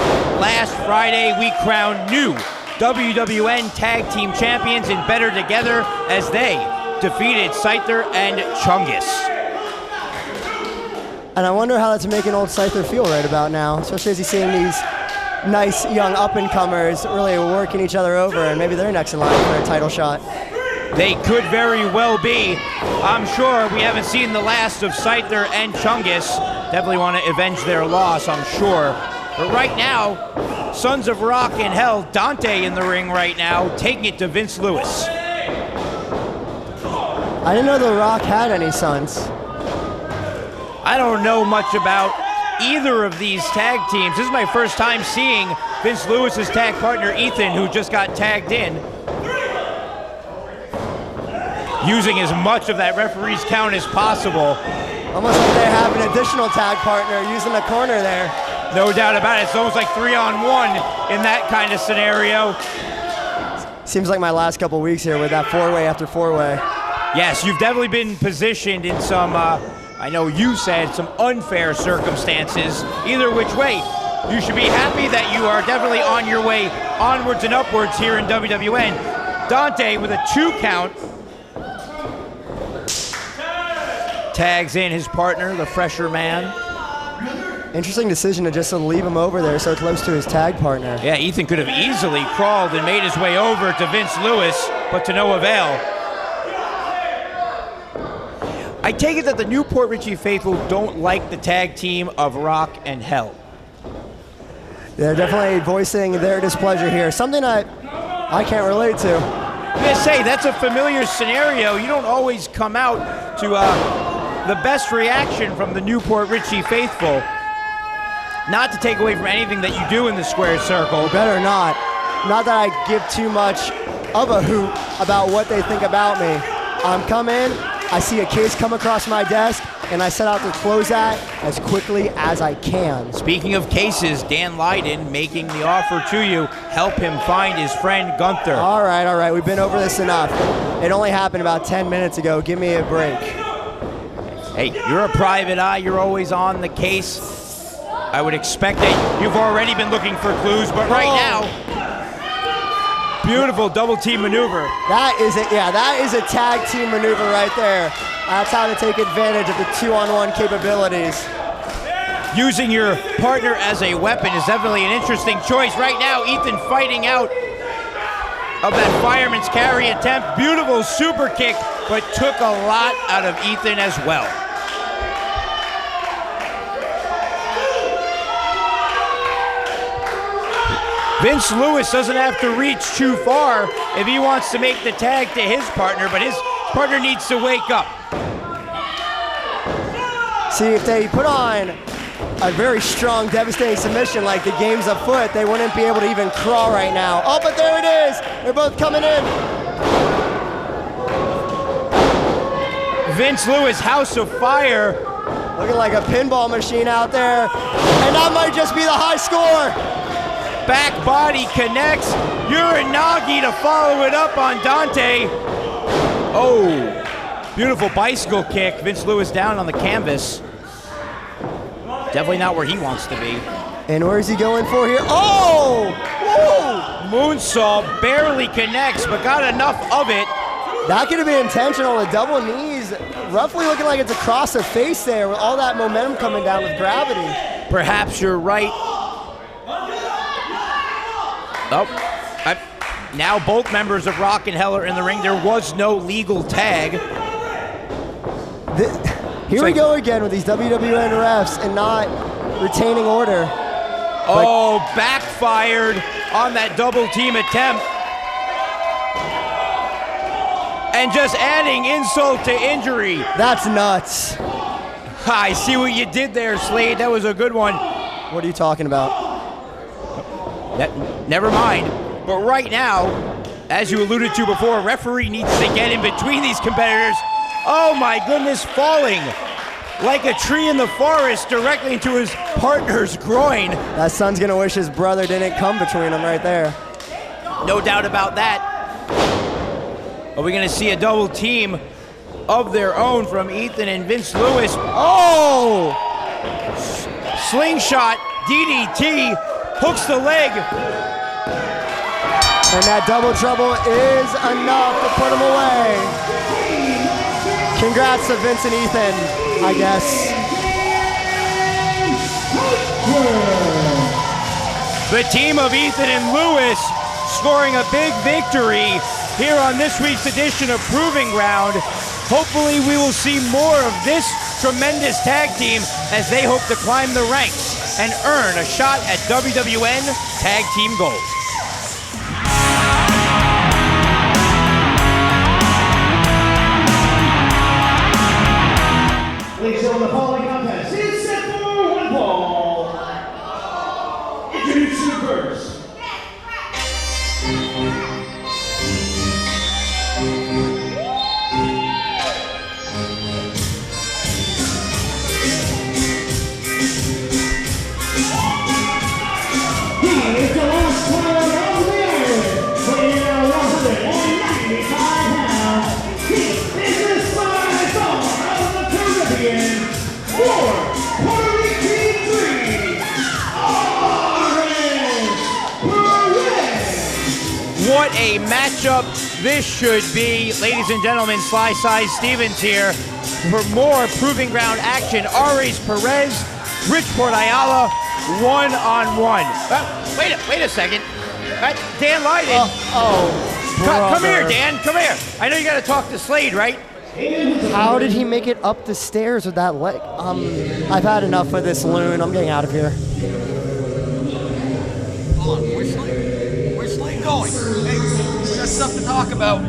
last Friday we crowned new WWN Tag Team Champions and Better Together as they defeated Scyther and Chungus. And I wonder how that's making old Scyther feel right about now, especially as he's seeing these nice young up-and-comers really working each other over, and maybe they're next in line for a title shot. They could very well be. I'm sure we haven't seen the last of Scyther and Chungus. Definitely want to avenge their loss, I'm sure. But right now, Sons of Rock and Hell, Dante in the ring right now, taking it to Vince Lewis. I didn't know The Rock had any sons. I don't know much about either of these tag teams. This is my first time seeing Vince Lewis's tag partner, Ethan, who just got tagged in, using as much of that referee's count as possible. Almost like they have an additional tag partner using the corner there. No doubt about it. It's almost like 3-on-1 in that kind of scenario. Seems like my last couple weeks here with that four-way after four-way. Yes, you've definitely been positioned in some, I know you said, some unfair circumstances. Either which way, you should be happy that you are definitely on your way onwards and upwards here in WWN. Dante with a 2 count. Tags in his partner, the fresher man. Interesting decision to just leave him over there so close to his tag partner. Yeah, Ethan could have easily crawled and made his way over to Vince Lewis, but to no avail. I take it that the new Port Richey faithful don't like the tag team of Rock and Hell. They're definitely voicing their displeasure here, something I can't relate to. I'm gonna say, that's a familiar scenario. You don't always come out to the best reaction from the new Port Richey faithful. Not to take away from anything that you do in the squared circle. Better not. Not that I give too much of a hoot about what they think about me. I'm coming, I see a case come across my desk, and I set out to close that as quickly as I can. Speaking of cases, Dann Lydon making the offer to you. Help him find his friend Gunther. All right, we've been over this enough. It only happened about 10 minutes ago. Give me a break. Hey, you're a private eye. You're always on the case. I would expect that you've already been looking for clues, but right now, beautiful double team maneuver. That is a tag team maneuver right there. That's how to take advantage of the 2-on-1 capabilities. Using your partner as a weapon is definitely an interesting choice. Right now, Ethan fighting out of that fireman's carry attempt. Beautiful super kick, but took a lot out of Ethan as well. Vince Lewis doesn't have to reach too far if he wants to make the tag to his partner, but his partner needs to wake up. See, if they put on a very strong, devastating submission like the game's afoot, they wouldn't be able to even crawl right now. Oh, but there it is. They're both coming in. Vince Lewis, House of Fire. Looking like a pinball machine out there. And that might just be the high score. Back body connects. Uranagi to follow it up on Dante. Oh, beautiful bicycle kick. Vince Lewis down on the canvas. Definitely not where he wants to be. And where's he going for here? Oh! Whoa! moonsault barely connects, but got enough of it. That could have been intentional. The double knees, roughly looking like it's across the face there with all that momentum coming down with gravity. Perhaps you're right. Oh, now both members of Rock and Hell are in the ring. There was no legal tag. Here we go again with these WWN refs and not retaining order. Oh, backfired on that double team attempt. And just adding insult to injury. That's nuts. I see what you did there, Slade. That was a good one. What are you talking about? Never mind. But right now, as you alluded to before, a referee needs to get in between these competitors. Oh my goodness, falling like a tree in the forest directly into his partner's groin. That son's gonna wish his brother didn't come between them right there. No doubt about that. Are we gonna see a double team of their own from Ethan and Vince Lewis? Oh! Slingshot, DDT, hooks the leg. And that double trouble is enough to put him away. Congrats to Vince and Ethan, I guess. The team of Ethan and Lewis scoring a big victory here on this week's edition of Proving Ground. Hopefully we will see more of this tremendous tag team as they hope to climb the ranks and earn a shot at WWN Tag Team Gold. Ladies and gentlemen, the following contest is set for one fall. Introduce you first. He is the last player of the year, weighing 195 pounds. He is the size of the Caribbean, Puerto Rican Dream, Aries, Perez. What a matchup this should be. Ladies and gentlemen, Sly Size Stevens here for more Proving Ground action. Aries, Perez, Richport, Ayala, one-on-one. Wait a second. Dan Lydon. Come here, Dan. Come here. I know you got to talk to Slade, right? How did he make it up the stairs with that leg? I've had enough of this loon. I'm getting out of here. Hold on, where's Slade? Where's Slade going? Hey, we got stuff to talk about.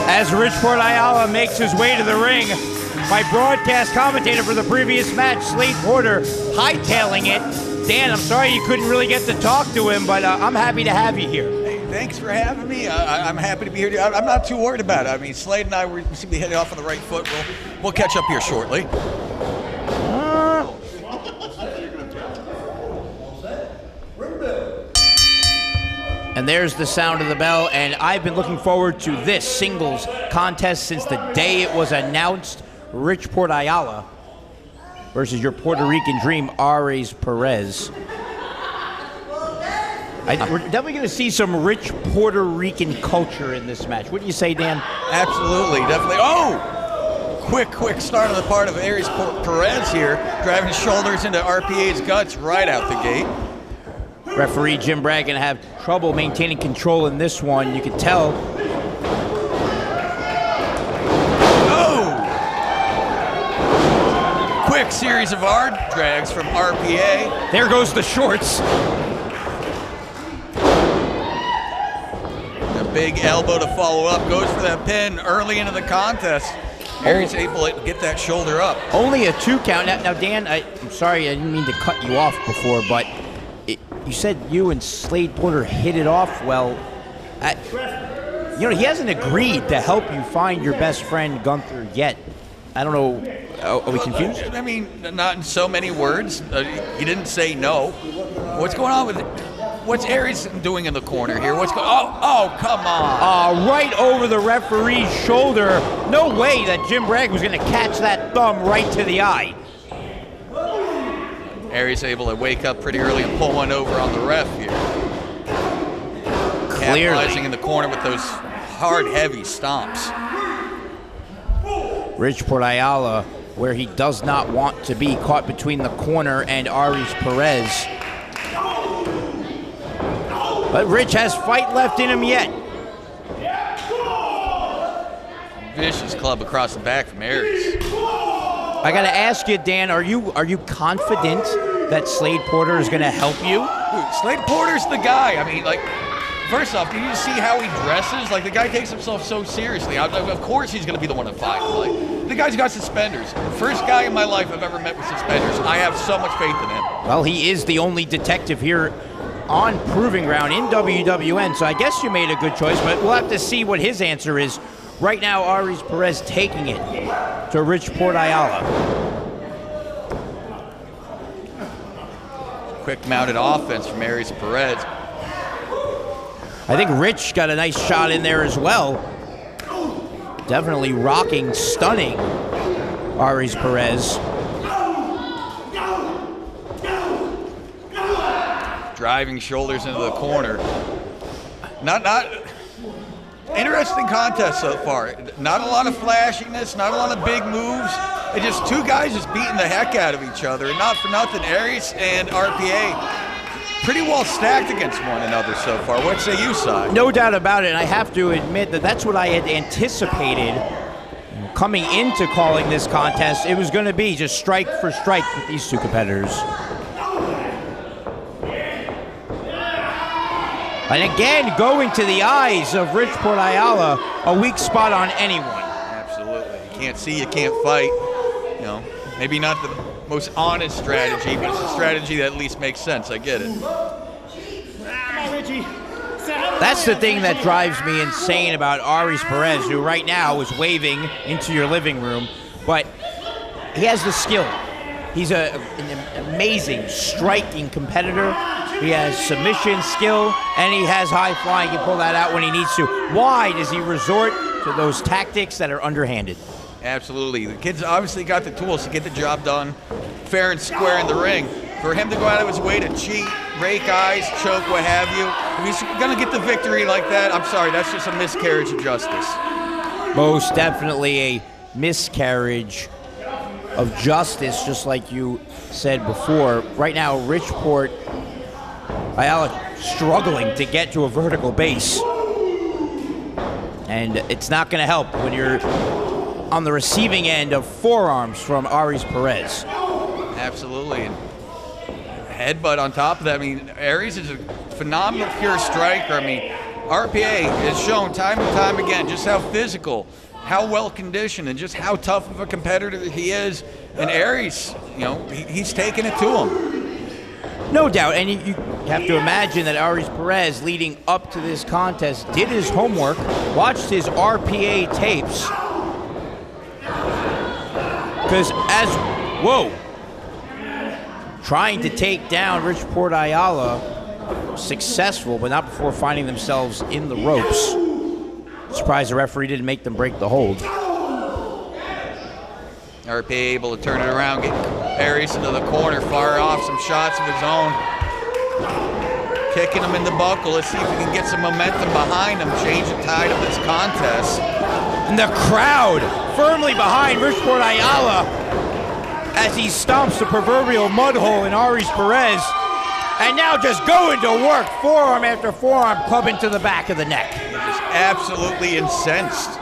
As Richport Ayala makes his way to the ring, my broadcast commentator for the previous match, Slade Porter, hightailing it. Dan, I'm sorry you couldn't really get to talk to him, but I'm happy to have you here. Hey, thanks for having me. I'm happy to be here. I'm not too worried about it. I mean, Slade and I seem to be heading off on the right foot. We'll catch up here shortly. And there's the sound of the bell, and I've been looking forward to this singles contest since the day it was announced. Richport Ayala versus your Puerto Rican dream, Aries Perez. We're definitely going to see some rich Puerto Rican culture in this match. What do you say, Dan? Absolutely, definitely. Oh! Quick start on the part of Aries Perez here, driving his shoulders into RPA's guts right out the gate. Referee Jim Bragg going to have trouble maintaining control in this one. You can tell. Oh! Quick series of arm drags from RPA. There goes the shorts. A big elbow to follow up. Goes for that pin early into the contest. Aries able to get that shoulder up. Only a 2 count. Now Dan, I'm sorry, I didn't mean to cut you off before, but you said you and Slade Porter hit it off well. You know, he hasn't agreed to help you find your best friend Gunther yet. I don't know. Are we confused? I mean, not in so many words. He didn't say no. What's going on with it? What's Aries doing in the corner here? What's going? Oh, come on! Right over the referee's shoulder. No way that Jim Bragg was going to catch that thumb right to the eye. Aries able to wake up pretty early and pull one over on the ref here. Capitalizing in the corner with those hard, heavy stomps. Richport Ayala, where he does not want to be, caught between the corner and Aries Perez. But Rich has fight left in him yet. Vicious club across the back from Aries. I gotta ask you, Dan, are you confident that Slade Porter is gonna help you? Dude, Slade Porter's the guy. I mean, like, first off, do you see how he dresses? Like, the guy takes himself so seriously. Of course he's gonna be the one to fight. Like, the guy's got suspenders. First guy in my life I've ever met with suspenders. I have so much faith in him. Well, he is the only detective here on Proving Ground in WWN, so I guess you made a good choice, but we'll have to see what his answer is. Right now, Aries Perez taking it to Richport Ayala. Quick mounted offense from Aries Perez. I think Rich got a nice shot in there as well. Definitely rocking, stunning Aries Perez. Driving shoulders into the corner. Not interesting contest so far. Not a lot of flashiness, not a lot of big moves. It's just two guys just beating the heck out of each other. And not for nothing, Aries and RPA pretty well stacked against one another so far. What say you, Si? No doubt about it, and I have to admit that that's what I had anticipated coming into calling this contest. It was going to be just strike for strike with these two competitors. And again, going to the eyes of Richport Ayala, a weak spot on anyone. Absolutely. You can't see, you can't fight. You know, maybe not the most honest strategy, but it's a strategy that at least makes sense. I get it. That's the thing that drives me insane about Aries Perez, who right now is waving into your living room, but he has the skill. He's an amazing striking competitor. He has submission skill, and he has high flying. He can pull that out when he needs to. Why does he resort to those tactics that are underhanded? Absolutely. The kid's obviously got the tools to get the job done fair and square in the ring. For him to go out of his way to cheat, rake eyes, choke, what have you, if he's going to get the victory like that, I'm sorry, that's just a miscarriage of justice. Most definitely a miscarriage of justice, just like you said before. Right now, Richport Ayala struggling to get to a vertical base. And it's not going to help when you're on the receiving end of forearms from Aries Perez. Absolutely. And headbutt on top of that. I mean, Aries is a phenomenal pure striker. I mean, RPA has shown time and time again just how physical, how well conditioned, and just how tough of a competitor he is. And Aries, you know, he's taking it to him. No doubt, and you have to imagine that Aries Perez, leading up to this contest, did his homework, watched his RPA tapes. Because trying to take down Richport Ayala, successful, but not before finding themselves in the ropes. Surprised the referee didn't make them break the hold. RPA able to turn it around, get Aries into the corner, fire off some shots of his own. Kicking him in the buckle. Let's see if we can get some momentum behind him, change the tide of this contest. And the crowd firmly behind Richport Ayala as he stomps the proverbial mud hole in Aries Perez. And now just going to work, forearm after forearm, clubbing to the back of the neck. Just absolutely incensed.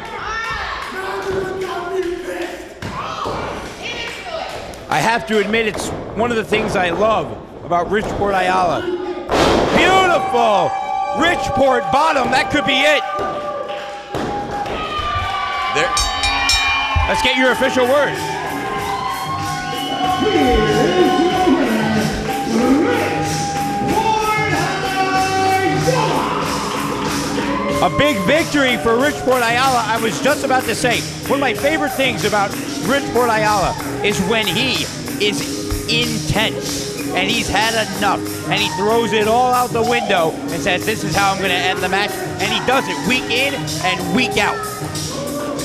I have to admit, it's one of the things I love about Richport Ayala. Beautiful! Richport bottom, that could be it. There. Let's get your official word. A big victory for Richport Ayala. I was just about to say, one of my favorite things about Richport Ayala is when he is intense and he's had enough and he throws it all out the window and says, this is how I'm going to end the match. And he does it week in and week out.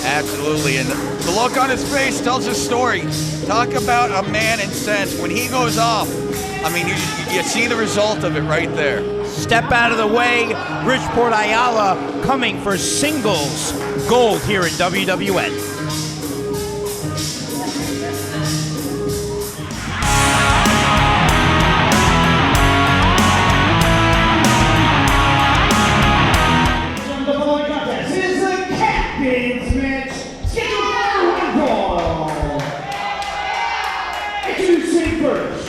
Absolutely, and the look on his face tells a story. Talk about a man incensed. When he goes off, I mean, you see the result of it right there. Step out of the way. Richport Ayala coming for singles gold here in WWN. The following contest is the captain's match scheduled for one fall. Introducing first.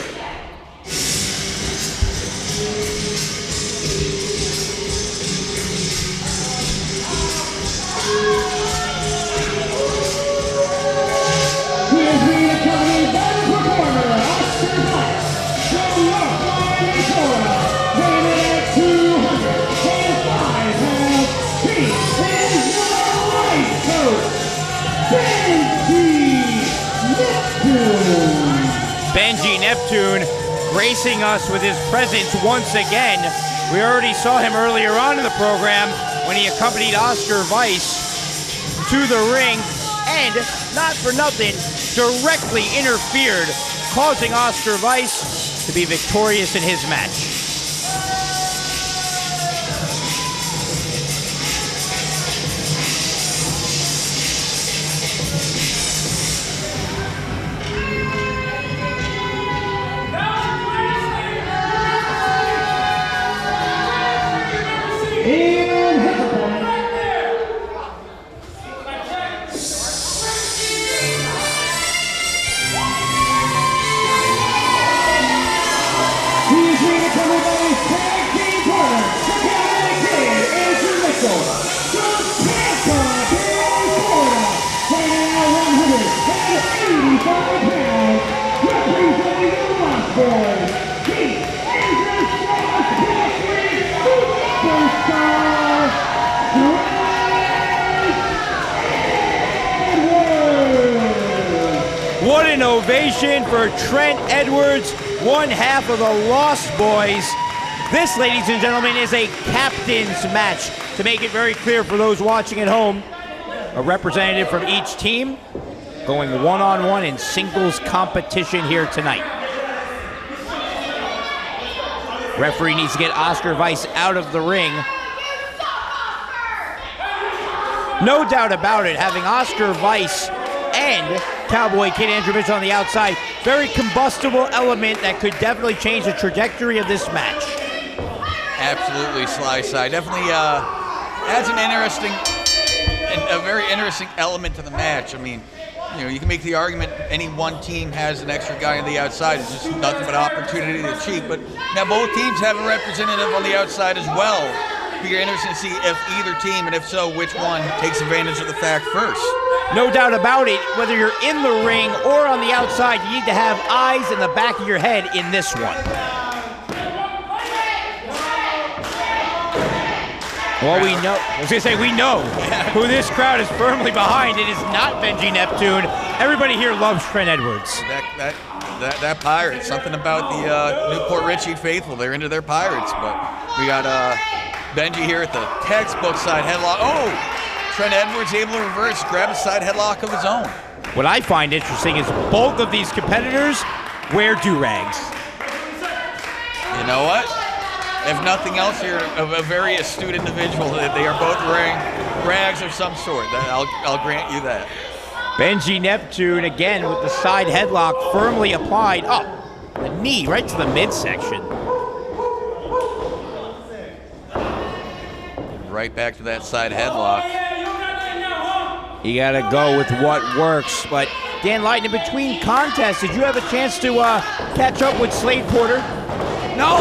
He is being accompanied by the performer, Oscar Fox, from North Florida, weighing in at 205 pounds. He is the Lifecoach, Benjy Neptune. Benjy Neptune gracing us with his presence once again. We already saw him earlier on in the program when he accompanied Oscar Weiss to the ring and, not for nothing, directly interfered, causing Oscar Weiss to be victorious in his match. What an ovation for Trent Edwards, one half of the Lost Boys. This, ladies and gentlemen, is a captain's match. To make it very clear for those watching at home, a representative from each team going one-on-one in singles competition here tonight. Referee needs to get Oscar Weiss out of the ring. No doubt about it, having Oscar Weiss and Cowboy Kid Andrew Mitchell on the outside, very combustible element that could definitely change the trajectory of this match. Absolutely, Sly. Definitely adds an interesting, a very interesting element to the match. I mean, you know, you can make the argument any one team has an extra guy on the outside. It's just nothing but an opportunity to cheat. But now both teams have a representative on the outside as well. Be interested to see if either team, and if so, which one takes advantage of the fact first. No doubt about it, whether you're in the ring or on the outside, you need to have eyes in the back of your head in this one. Well, we know, I was gonna say, we know who this crowd is firmly behind. It is not Benjy Neptune. Everybody here loves Trent Edwards. That Pirates, something about the new Port Richey faithful. They're into their Pirates, but we got Benjy here at the textbook side headlock. Oh, Trent Edwards able to reverse, grab a side headlock of his own. What I find interesting is both of these competitors wear do-rags. You know what? If nothing else, you're a very astute individual. They are both wearing rags of some sort. I'll grant you that. Benjy Neptune again with the side headlock firmly applied. Oh, the knee right to the midsection. Right back to that side headlock. You gotta go with what works. But Dan Lydon, in between contests, did you have a chance to catch up with Slade Porter? No.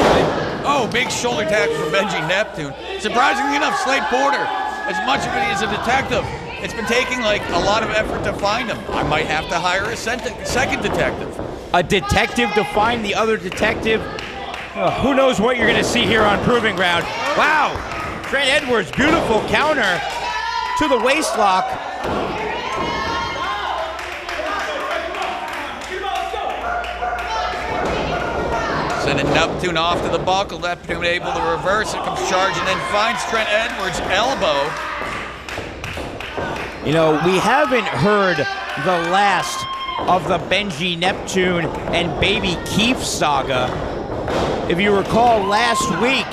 Oh, big shoulder tackle from Benjy Neptune. Surprisingly enough, Slade Porter, as much of it as a detective, it's been taking like a lot of effort to find him. I might have to hire a second detective. A detective to find the other detective? Who knows what you're gonna see here on Proving Ground. Wow, Trent Edwards, beautiful counter to the waist lock. Sending Neptune off to the buckle. Neptune able to reverse it, comes charging in, finds Trent Edwards' elbow. You know, we haven't heard the last of the Benjy Neptune and Baby Keith saga. If you recall, last week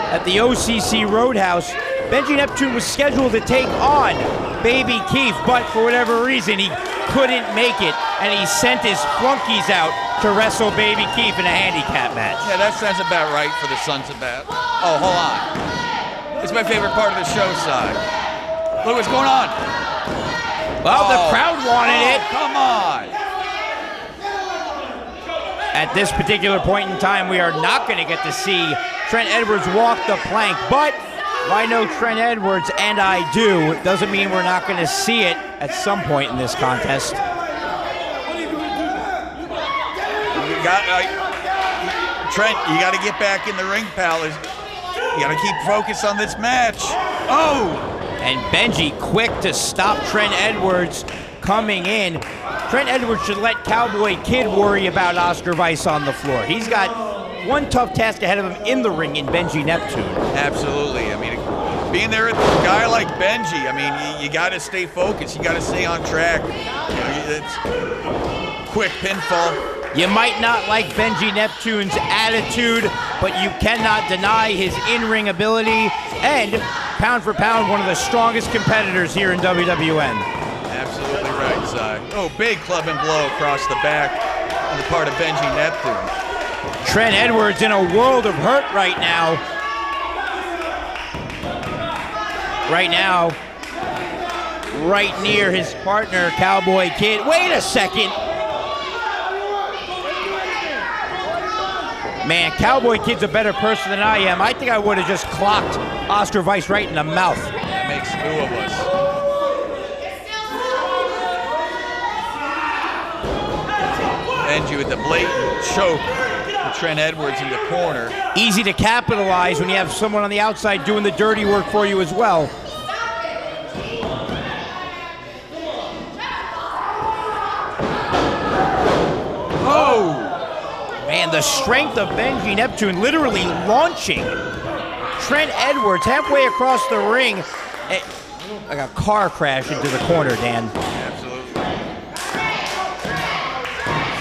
at the OCC Roadhouse, Benjy Neptune was scheduled to take on Baby Keith, but for whatever reason, he couldn't make it, and he sent his flunkies out to wrestle Baby Keith in a handicap match. Yeah, that sounds about right for the Sons of Bat. Oh, hold on. It's my favorite part of the show side. Look what's going on. Well, the crowd wanted it. Come on. At this particular point in time, we are not going to get to see Trent Edwards walk the plank, but I know Trent Edwards, and I do, doesn't mean we're not going to see it at some point in this contest. Trent, you got to get back in the ring, pal. You got to keep focused on this match. Oh! And Benjy quick to stop Trent Edwards coming in. Trent Edwards should let Cowboy Kid worry about Oscar Weiss on the floor. He's got one tough task ahead of him in the ring in Benjy Neptune. Absolutely. I mean, being there with a guy like Benjy, I mean, you got to stay focused. You got to stay on track. You know, it's quick pinfall. You might not like Benjy Neptune's attitude, but you cannot deny his in-ring ability and, pound for pound, one of the strongest competitors here in WWN. Absolutely right, Si. Oh, big club and blow across the back on the part of Benjy Neptune. Trent Edwards in a world of hurt right now. Right near his partner, Cowboy Kid. Wait a second. Man, Cowboy Kid's a better person than I am. I think I would have just clocked Oscar Weiss right in the mouth. That makes two of us. Benjy with the blatant choke with Trent Edwards in the corner. Easy to capitalize when you have someone on the outside doing the dirty work for you as well. Oh! Man, the strength of Benjy Neptune literally launching Trent Edwards halfway across the ring. Like a car crash into the corner, Dan. Absolutely.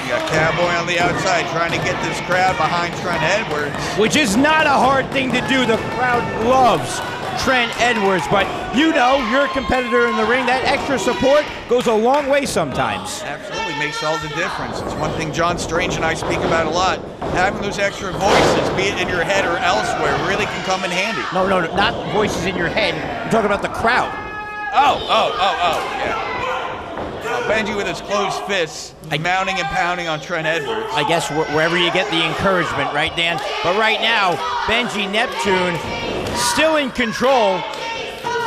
You got Cowboy on the outside trying to get this crowd behind Trent Edwards. Which is not a hard thing to do. The crowd loves Trent Edwards, but you know, you're a competitor in the ring. That extra support goes a long way sometimes. Absolutely, makes all the difference. It's one thing John Strange and I speak about a lot. Having those extra voices, be it in your head or elsewhere, really can come in handy. No, not voices in your head. I'm talking about the crowd. Oh, yeah. Benjy with his closed fists, mounting and pounding on Trent Edwards. I guess wherever you get the encouragement, right, Dan? But right now, Benjy Neptune still in control.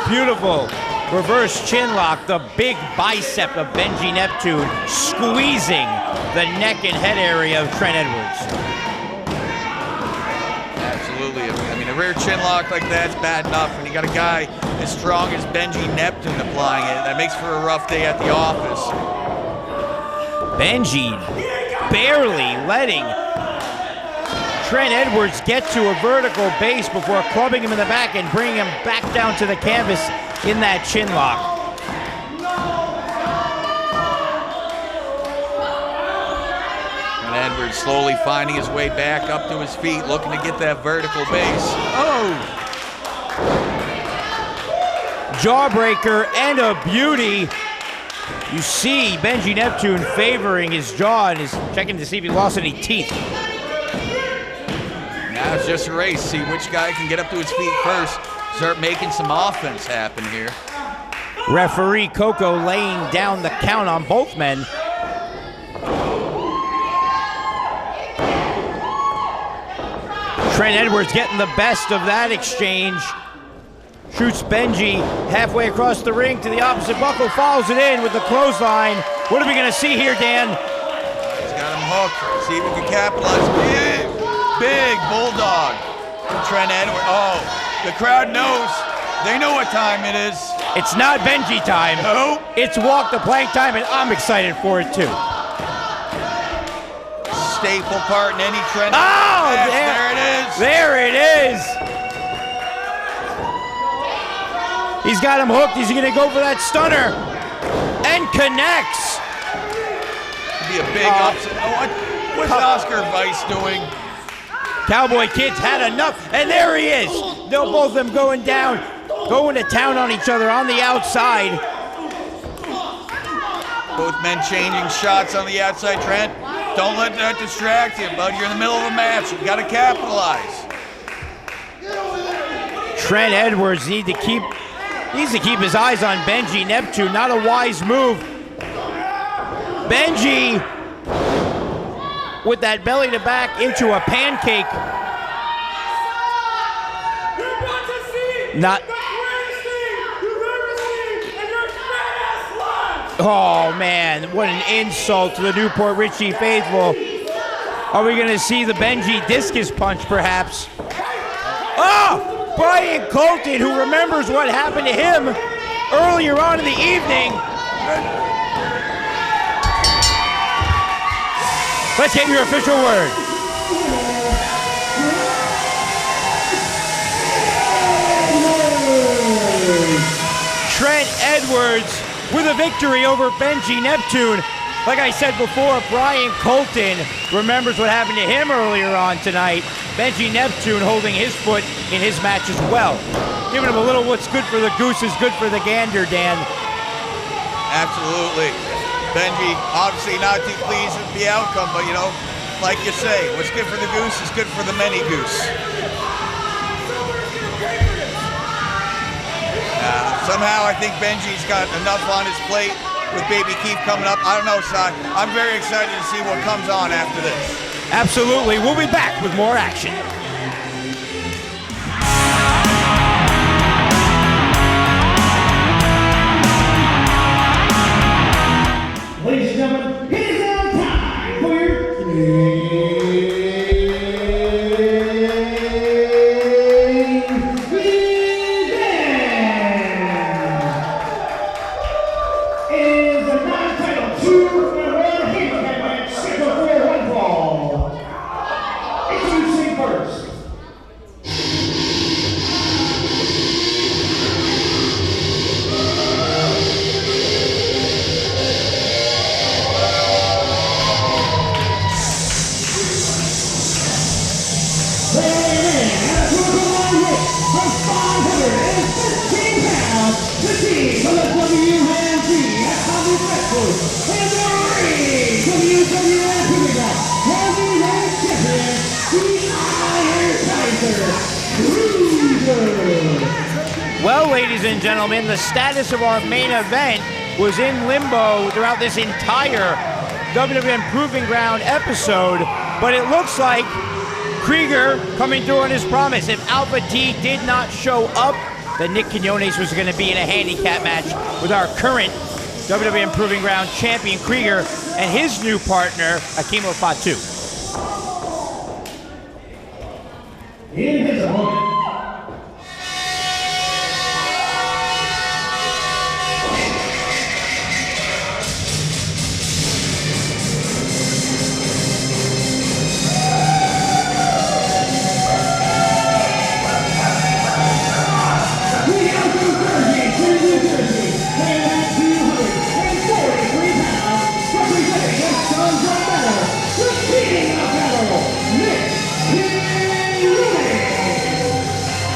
Beautiful reverse chin lock, the big bicep of Benjy Neptune squeezing the neck and head area of Trent Edwards. Absolutely. I mean, a rear chin lock like that's bad enough when you got a guy as strong as Benjy Neptune applying it. That makes for a rough day at the office. Benjy barely letting Trent Edwards get to a vertical base before clubbing him in the back and bringing him back down to the canvas in that chin lock. Trent Edwards slowly finding his way back up to his feet, looking to get that vertical base. Oh! Jawbreaker and a beauty. You see Benjy Neptune favoring his jaw and is checking to see if he lost any teeth. Now it's just a race. See which guy can get up to his feet first. Start making some offense happen here. Referee Coco laying down the count on both men. Trent Edwards getting the best of that exchange. Shoots Benjy halfway across the ring to the opposite buckle, follows it in with the clothesline. What are we gonna see here, Dan? He's got him hooked. See if we can capitalize. Big bulldog. from Trent Edwards. Oh, the crowd knows. They know what time it is. It's not Benjy time. No. It's walk the plank time, and I'm excited for it too. Staple part in any Trent. Oh, there it is. There it is. He's got him hooked. He's going to go for that stunner. And connects. Be a big upset. What's Oscar Weiss doing? Cowboy Kids had enough, and there he is. They're both of them going down, going to town on each other on the outside. Both men changing shots on the outside. Trent, don't let that distract you, bud. You're in the middle of a match. You got to capitalize. Trent Edwards needs to keep his eyes on Benjy. Neptune, not a wise move. Benjy with that belly to back into a pancake. You're about to see Not. the greatest thing you've ever seen in your fat-ass life. Oh man, what an insult to the new Port Richey faithful. Are we gonna see the Benjy discus punch perhaps? Oh! Bryan Colton, who remembers what happened to him earlier on in the evening. Let's get your official word. Trent Edwards with a victory over Benjy Neptune. Like I said before, Bryan Colton remembers what happened to him earlier on tonight. Benjy Neptune holding his foot in his match as well. Giving him a little what's good for the goose is good for the gander, Dan. Absolutely. Benjy, obviously not too pleased with the outcome, but you know, like you say, what's good for the goose is good for the many goose. Somehow I think Benjy's got enough on his plate with Baby Keith coming up. I don't know, son. I'm very excited to see what comes on after this. Absolutely. We'll be back with more action. Ladies and gentlemen, it is now time for your is a non-title 2-1 handicap match scheduled for one fall. Introducing first. The team from the WWN Akamu and the WWN Proving Ground heavyweight champion, the Krieger. Well, ladies and gentlemen, the status of our main event was in limbo throughout this entire WWN Proving Ground episode, but it looks like Krieger coming through on his promise. If Alpha T did not show up, then Nick Quinones was going to be in a handicap match with our current WWN Proving Ground champion Krieger and his new partner, Fetu. In his opponent.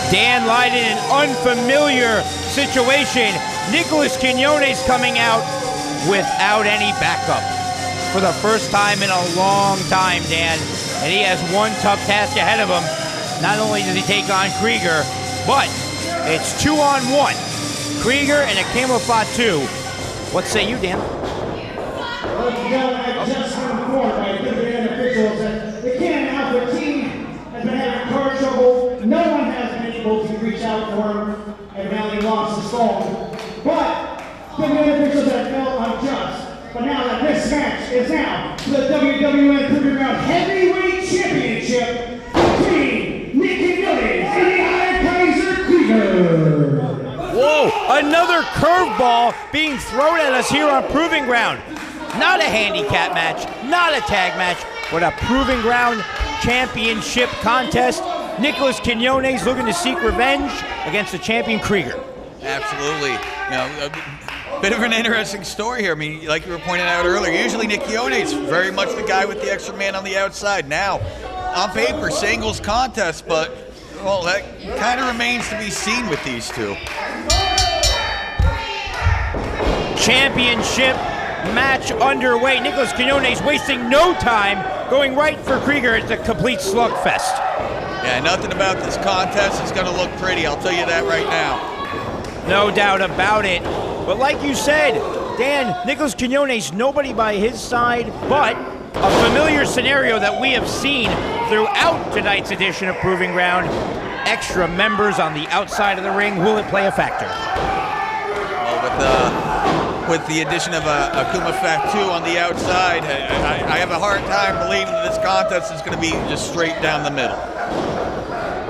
Dan Lydon in an unfamiliar situation. Nicholas Quinones coming out without any backup for the first time in a long time, Dan. And he has one tough task ahead of him. Not only does he take on Krieger, but it's 2-on-1. Krieger and Fetu. What say you, Dan? Well, you know, I've just been informed by WWN officials that the Cannon Alpha team has been having car trouble. No one has been able to reach out for him, and now he lost his phone. But WWN officials have felt unjust. But now that this match is now for the WWN Proving Ground Heavyweight Championship between Nick Quinones Another curveball being thrown at us here on Proving Ground. Not a handicap match, not a tag match, but a Proving Ground championship contest. Nicholas Quinones looking to seek revenge against the champion Krieger. Absolutely. You know, a bit of an interesting story here. I mean, like you were pointing out earlier, usually Nick Quinones very much the guy with the extra man on the outside. Now, on paper, singles contest, but, well, that kind of remains to be seen with these two. Championship match underway. Nicholas Quinones wasting no time, going right for Krieger. It's a complete slugfest. Yeah, nothing about this contest is going to look pretty, I'll tell you that right now. No doubt about it. But like you said, Dan, Nicholas Quinones, nobody by his side, but a familiar scenario that we have seen throughout tonight's edition of Proving Ground. Extra members on the outside of the ring. Will it play a factor? Well, with the addition of Akamu Fetu on the outside, I have a hard time believing that this contest is going to be just straight down the middle.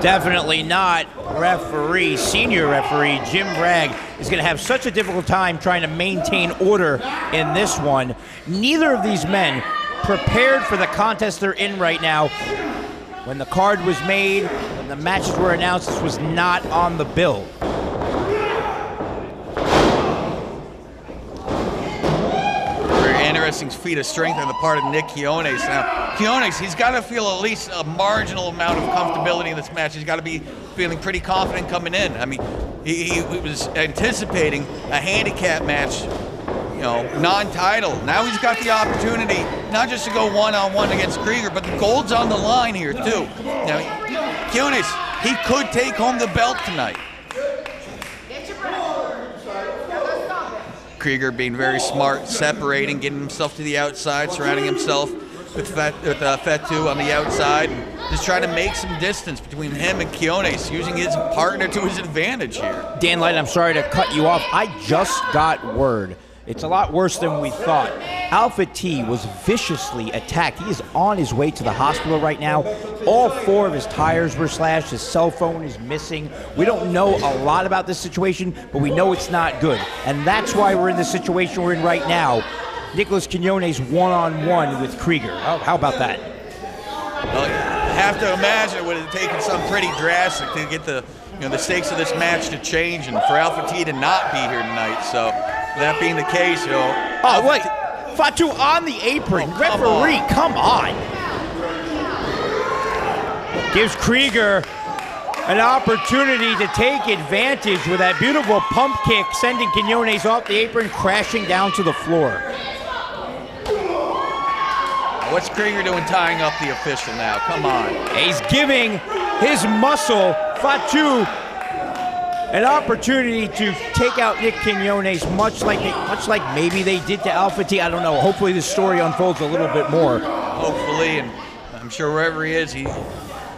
Definitely not. Referee, senior referee Jim Bragg is going to have such a difficult time trying to maintain order in this one. Neither of these men prepared for the contest they're in right now. When the card was made, when the matches were announced, this was not on the bill. Interesting feat of strength on the part of Nick Quinones. Now, Quinones, he's got to feel at least a marginal amount of comfortability in this match. He's got to be feeling pretty confident coming in. I mean, he was anticipating a handicap match, you know, non-title. Now he's got the opportunity not just to go one-on-one against Krieger, but the gold's on the line here too. Now, Quinones, he could take home the belt tonight. Krieger being very smart, separating, getting himself to the outside, surrounding himself with Fetu on the outside, and just trying to make some distance between him and Quinones, using his partner to his advantage here. Dan Lydon, I'm sorry to cut you off. I just got word. It's a lot worse than we thought. Alpha T was viciously attacked. He is on his way to the hospital right now. All 4 of his tires were slashed. His cell phone is missing. We don't know a lot about this situation, but we know it's not good. And that's why we're in the situation we're in right now. Nicholas Quinones one-on-one with Krieger. How about that? Well, I have to imagine it would have taken something pretty drastic to get the stakes of this match to change and for Alpha T to not be here tonight. So that being the case, you know. Oh, wait. Fetu on the apron. Oh, referee, come on. Gives Krieger an opportunity to take advantage with that beautiful pump kick, sending Quinones off the apron, crashing down to the floor. What's Krieger doing tying up the official now? Come on. He's giving his muscle, Fetu, an opportunity to take out Nick Quinones, much like maybe they did to Alpha T. I don't know. Hopefully the story unfolds a little bit more. Hopefully, and I'm sure wherever he is, he's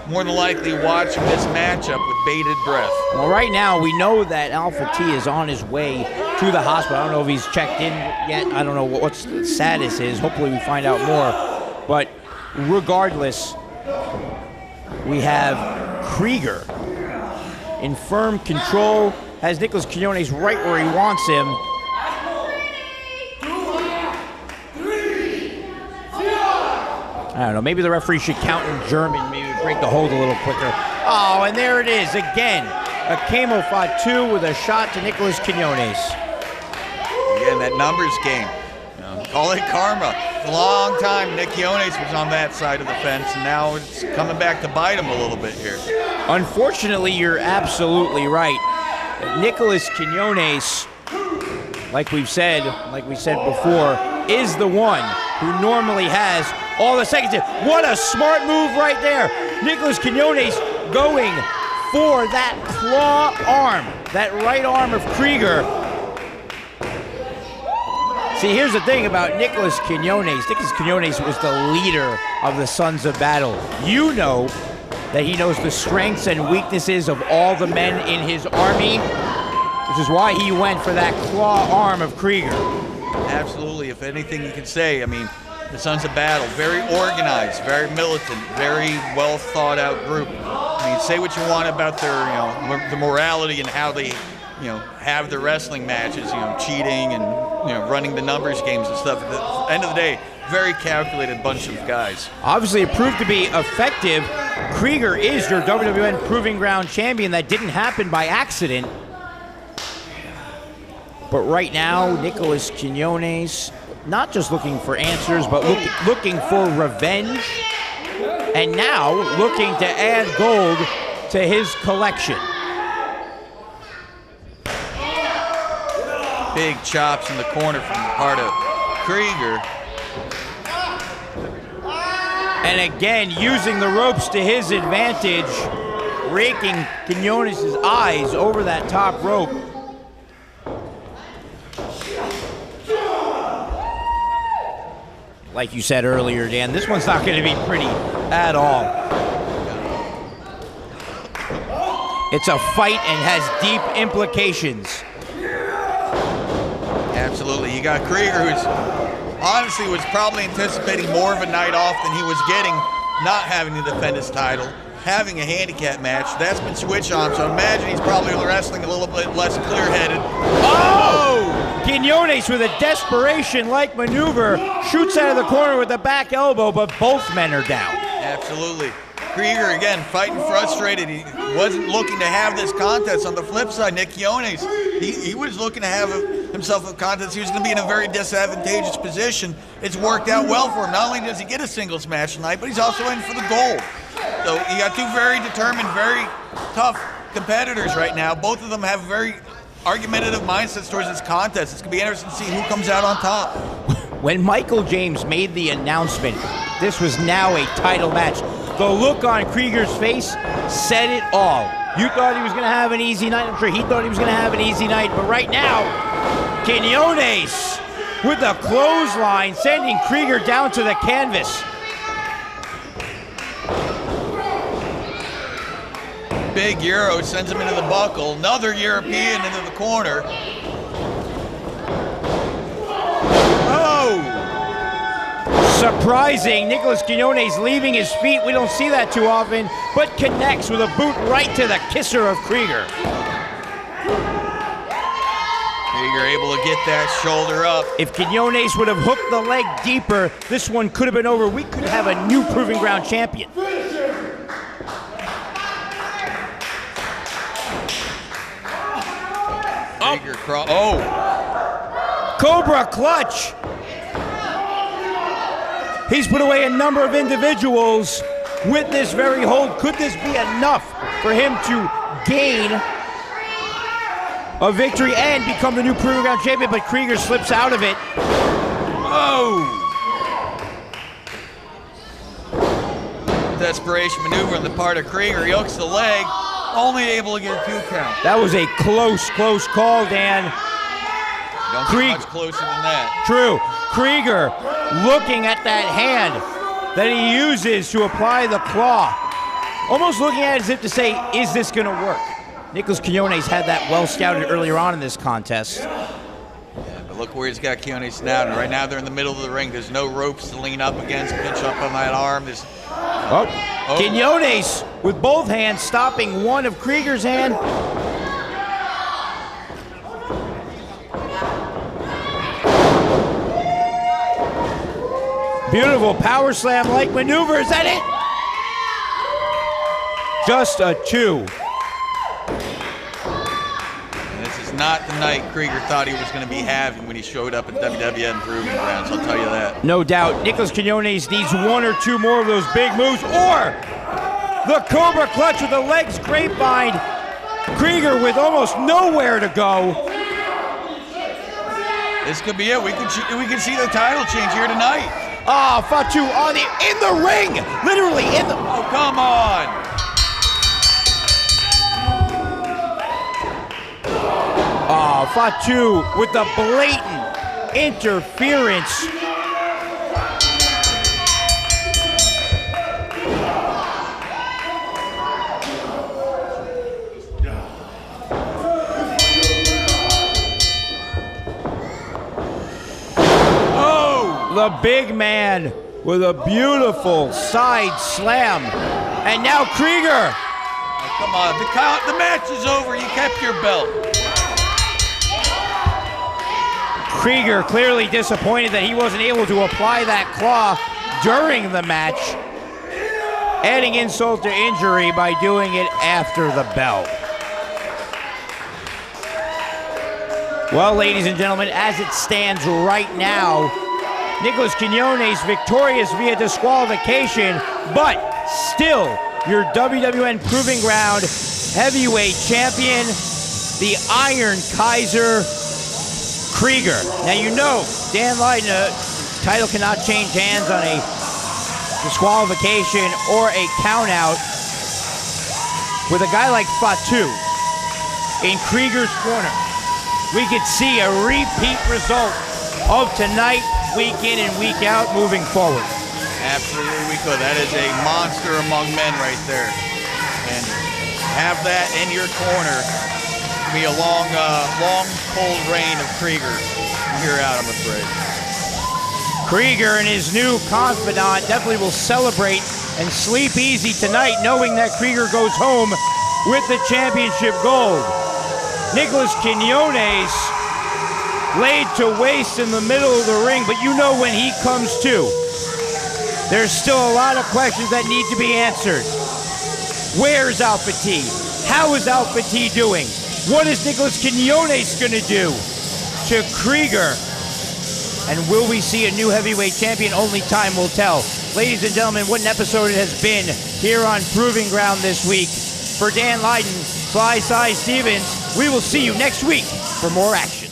more than likely watching this matchup with bated breath. Well, right now we know that Alpha T is on his way to the hospital. I don't know if he's checked in yet. I don't know what the status is. Hopefully we find out more. But regardless, we have Krieger in firm control, has Nicholas Quinones right where he wants him. I don't know, maybe the referee should count in German, maybe break the hold a little quicker. Oh, and there it is again. Akamu Fetu with a shot to Nicholas Quinones. Again, that numbers game. Call it karma. A long time Nick Quinones was on that side of the fence, and now it's coming back to bite him a little bit here. Unfortunately, you're absolutely right. Nicholas Quinones, like we said before, is the one who normally has all the seconds. What a smart move right there. Nicholas Quinones going for that claw arm, that right arm of Krieger. See, here's the thing about Nicholas Quinones. Nicholas Quinones was the leader of the Sons of Battle. You know that he knows the strengths and weaknesses of all the men in his army, which is why he went for that claw arm of Krieger. Absolutely. If anything you can say, I mean, the Sons of Battle, very organized, very militant, very well thought out group. I mean, say what you want about their, the morality and how they have the wrestling matches, cheating and, running the numbers games and stuff. At the end of the day, very calculated bunch of guys. Obviously, it proved to be effective. Krieger is your WWN Proving Ground champion. That didn't happen by accident. But right now, Nicholas Quinones, not just looking for answers, but looking for revenge. And now looking to add gold to his collection. Big chops in the corner from the part of Krieger. And again, using the ropes to his advantage, raking Quinones' eyes over that top rope. Like you said earlier, Dan, this one's not going to be pretty at all. It's a fight and has deep implications. Absolutely. You got Krieger, who's honestly was probably anticipating more of a night off than he was getting, not having to defend his title, having a handicap match. That's been switched on, so imagine he's probably wrestling a little bit less clear-headed. Oh! Quinones with a desperation-like maneuver shoots out of the corner with a back elbow, but both men are down. Absolutely. Krieger, again, fighting frustrated. He wasn't looking to have this contest. On the flip side, Nick Quinones, he was looking to have himself a contest. He was going to be in a very disadvantageous position. It's worked out well for him. Not only does he get a singles match tonight, but he's also in for the gold. So you got two very determined, very tough competitors right now. Both of them have very argumentative mindsets towards this contest. It's going to be interesting to see who comes out on top. When Michael James made the announcement, this was now a title match. The look on Krieger's face said it all. You thought he was going to have an easy night. I'm sure he thought he was going to have an easy night. But right now, Quinones with the clothesline, sending Krieger down to the canvas. Big Euro sends him into the buckle. Another European into the corner. Oh! Surprising, Nicholas Quinones leaving his feet. We don't see that too often, but connects with a boot right to the kisser of Krieger. Krieger able to get that shoulder up. If Quinones would have hooked the leg deeper, this one could have been over. We could have a new Proving Ground champion. Cobra clutch. He's put away a number of individuals with this very hold. Could this be enough for him to gain a victory and become the new Proving Ground champion? But Krieger slips out of it. Oh! Desperation maneuver on the part of Krieger. He hooks the leg, only able to get a 2 count. That was a close call, Dan. Don't get much closer than that. True. Krieger looking at that hand that he uses to apply the claw. Almost looking at it as if to say, is this going to work? Nicholas Quinones had that well scouted earlier on in this contest. Yeah, but look where he's got Quinones now. And right now they're in the middle of the ring. There's no ropes to lean up against, pinch up on that arm. Quinones with both hands stopping one of Krieger's hand. Beautiful power slam-like maneuver. Is that it? Just a 2. And this is not the night Krieger thought he was going to be having when he showed up at WWN Proving Grounds, I'll tell you that. No doubt. Nicholas Quinones needs 1 or 2 more of those big moves, or the Cobra clutch with the legs grapevine. Krieger with almost nowhere to go. This could be it. We could see the title change here tonight. Ah, Fetu in the ring, literally in the. Oh, come on! Ah, Fetu with the blatant interference. The big man with a beautiful side slam. And now Krieger. Oh, come on, the match is over. You kept your belt. Krieger clearly disappointed that he wasn't able to apply that claw during the match, adding insult to injury by doing it after the bell. Well, ladies and gentlemen, as it stands right now, Nicholas Quinones victorious via disqualification, but still your WWN Proving Ground heavyweight champion, the Iron Kaiser Krieger. Now you know, Dan Leiden, title cannot change hands on a disqualification or a count out. With a guy like Fetu in Krieger's corner, we could see a repeat result of tonight, week in and week out, moving forward. Absolutely we could. That is a monster among men right there. And have that in your corner. It'll be a long, cold reign of Krieger from here out, I'm afraid. Krieger and his new confidant definitely will celebrate and sleep easy tonight, knowing that Krieger goes home with the championship gold. Nicholas Quinones laid to waste in the middle of the ring, but you know when he comes to, there's still a lot of questions that need to be answered. Where's Alpha T? How is Alpha T doing? What is Nicholas Quinones gonna do to Krieger? And will we see a new heavyweight champion? Only time will tell. Ladies and gentlemen, what an episode it has been here on Proving Ground this week. For Dan Leiden, Fly Cy Stevens, we will see you next week for more action.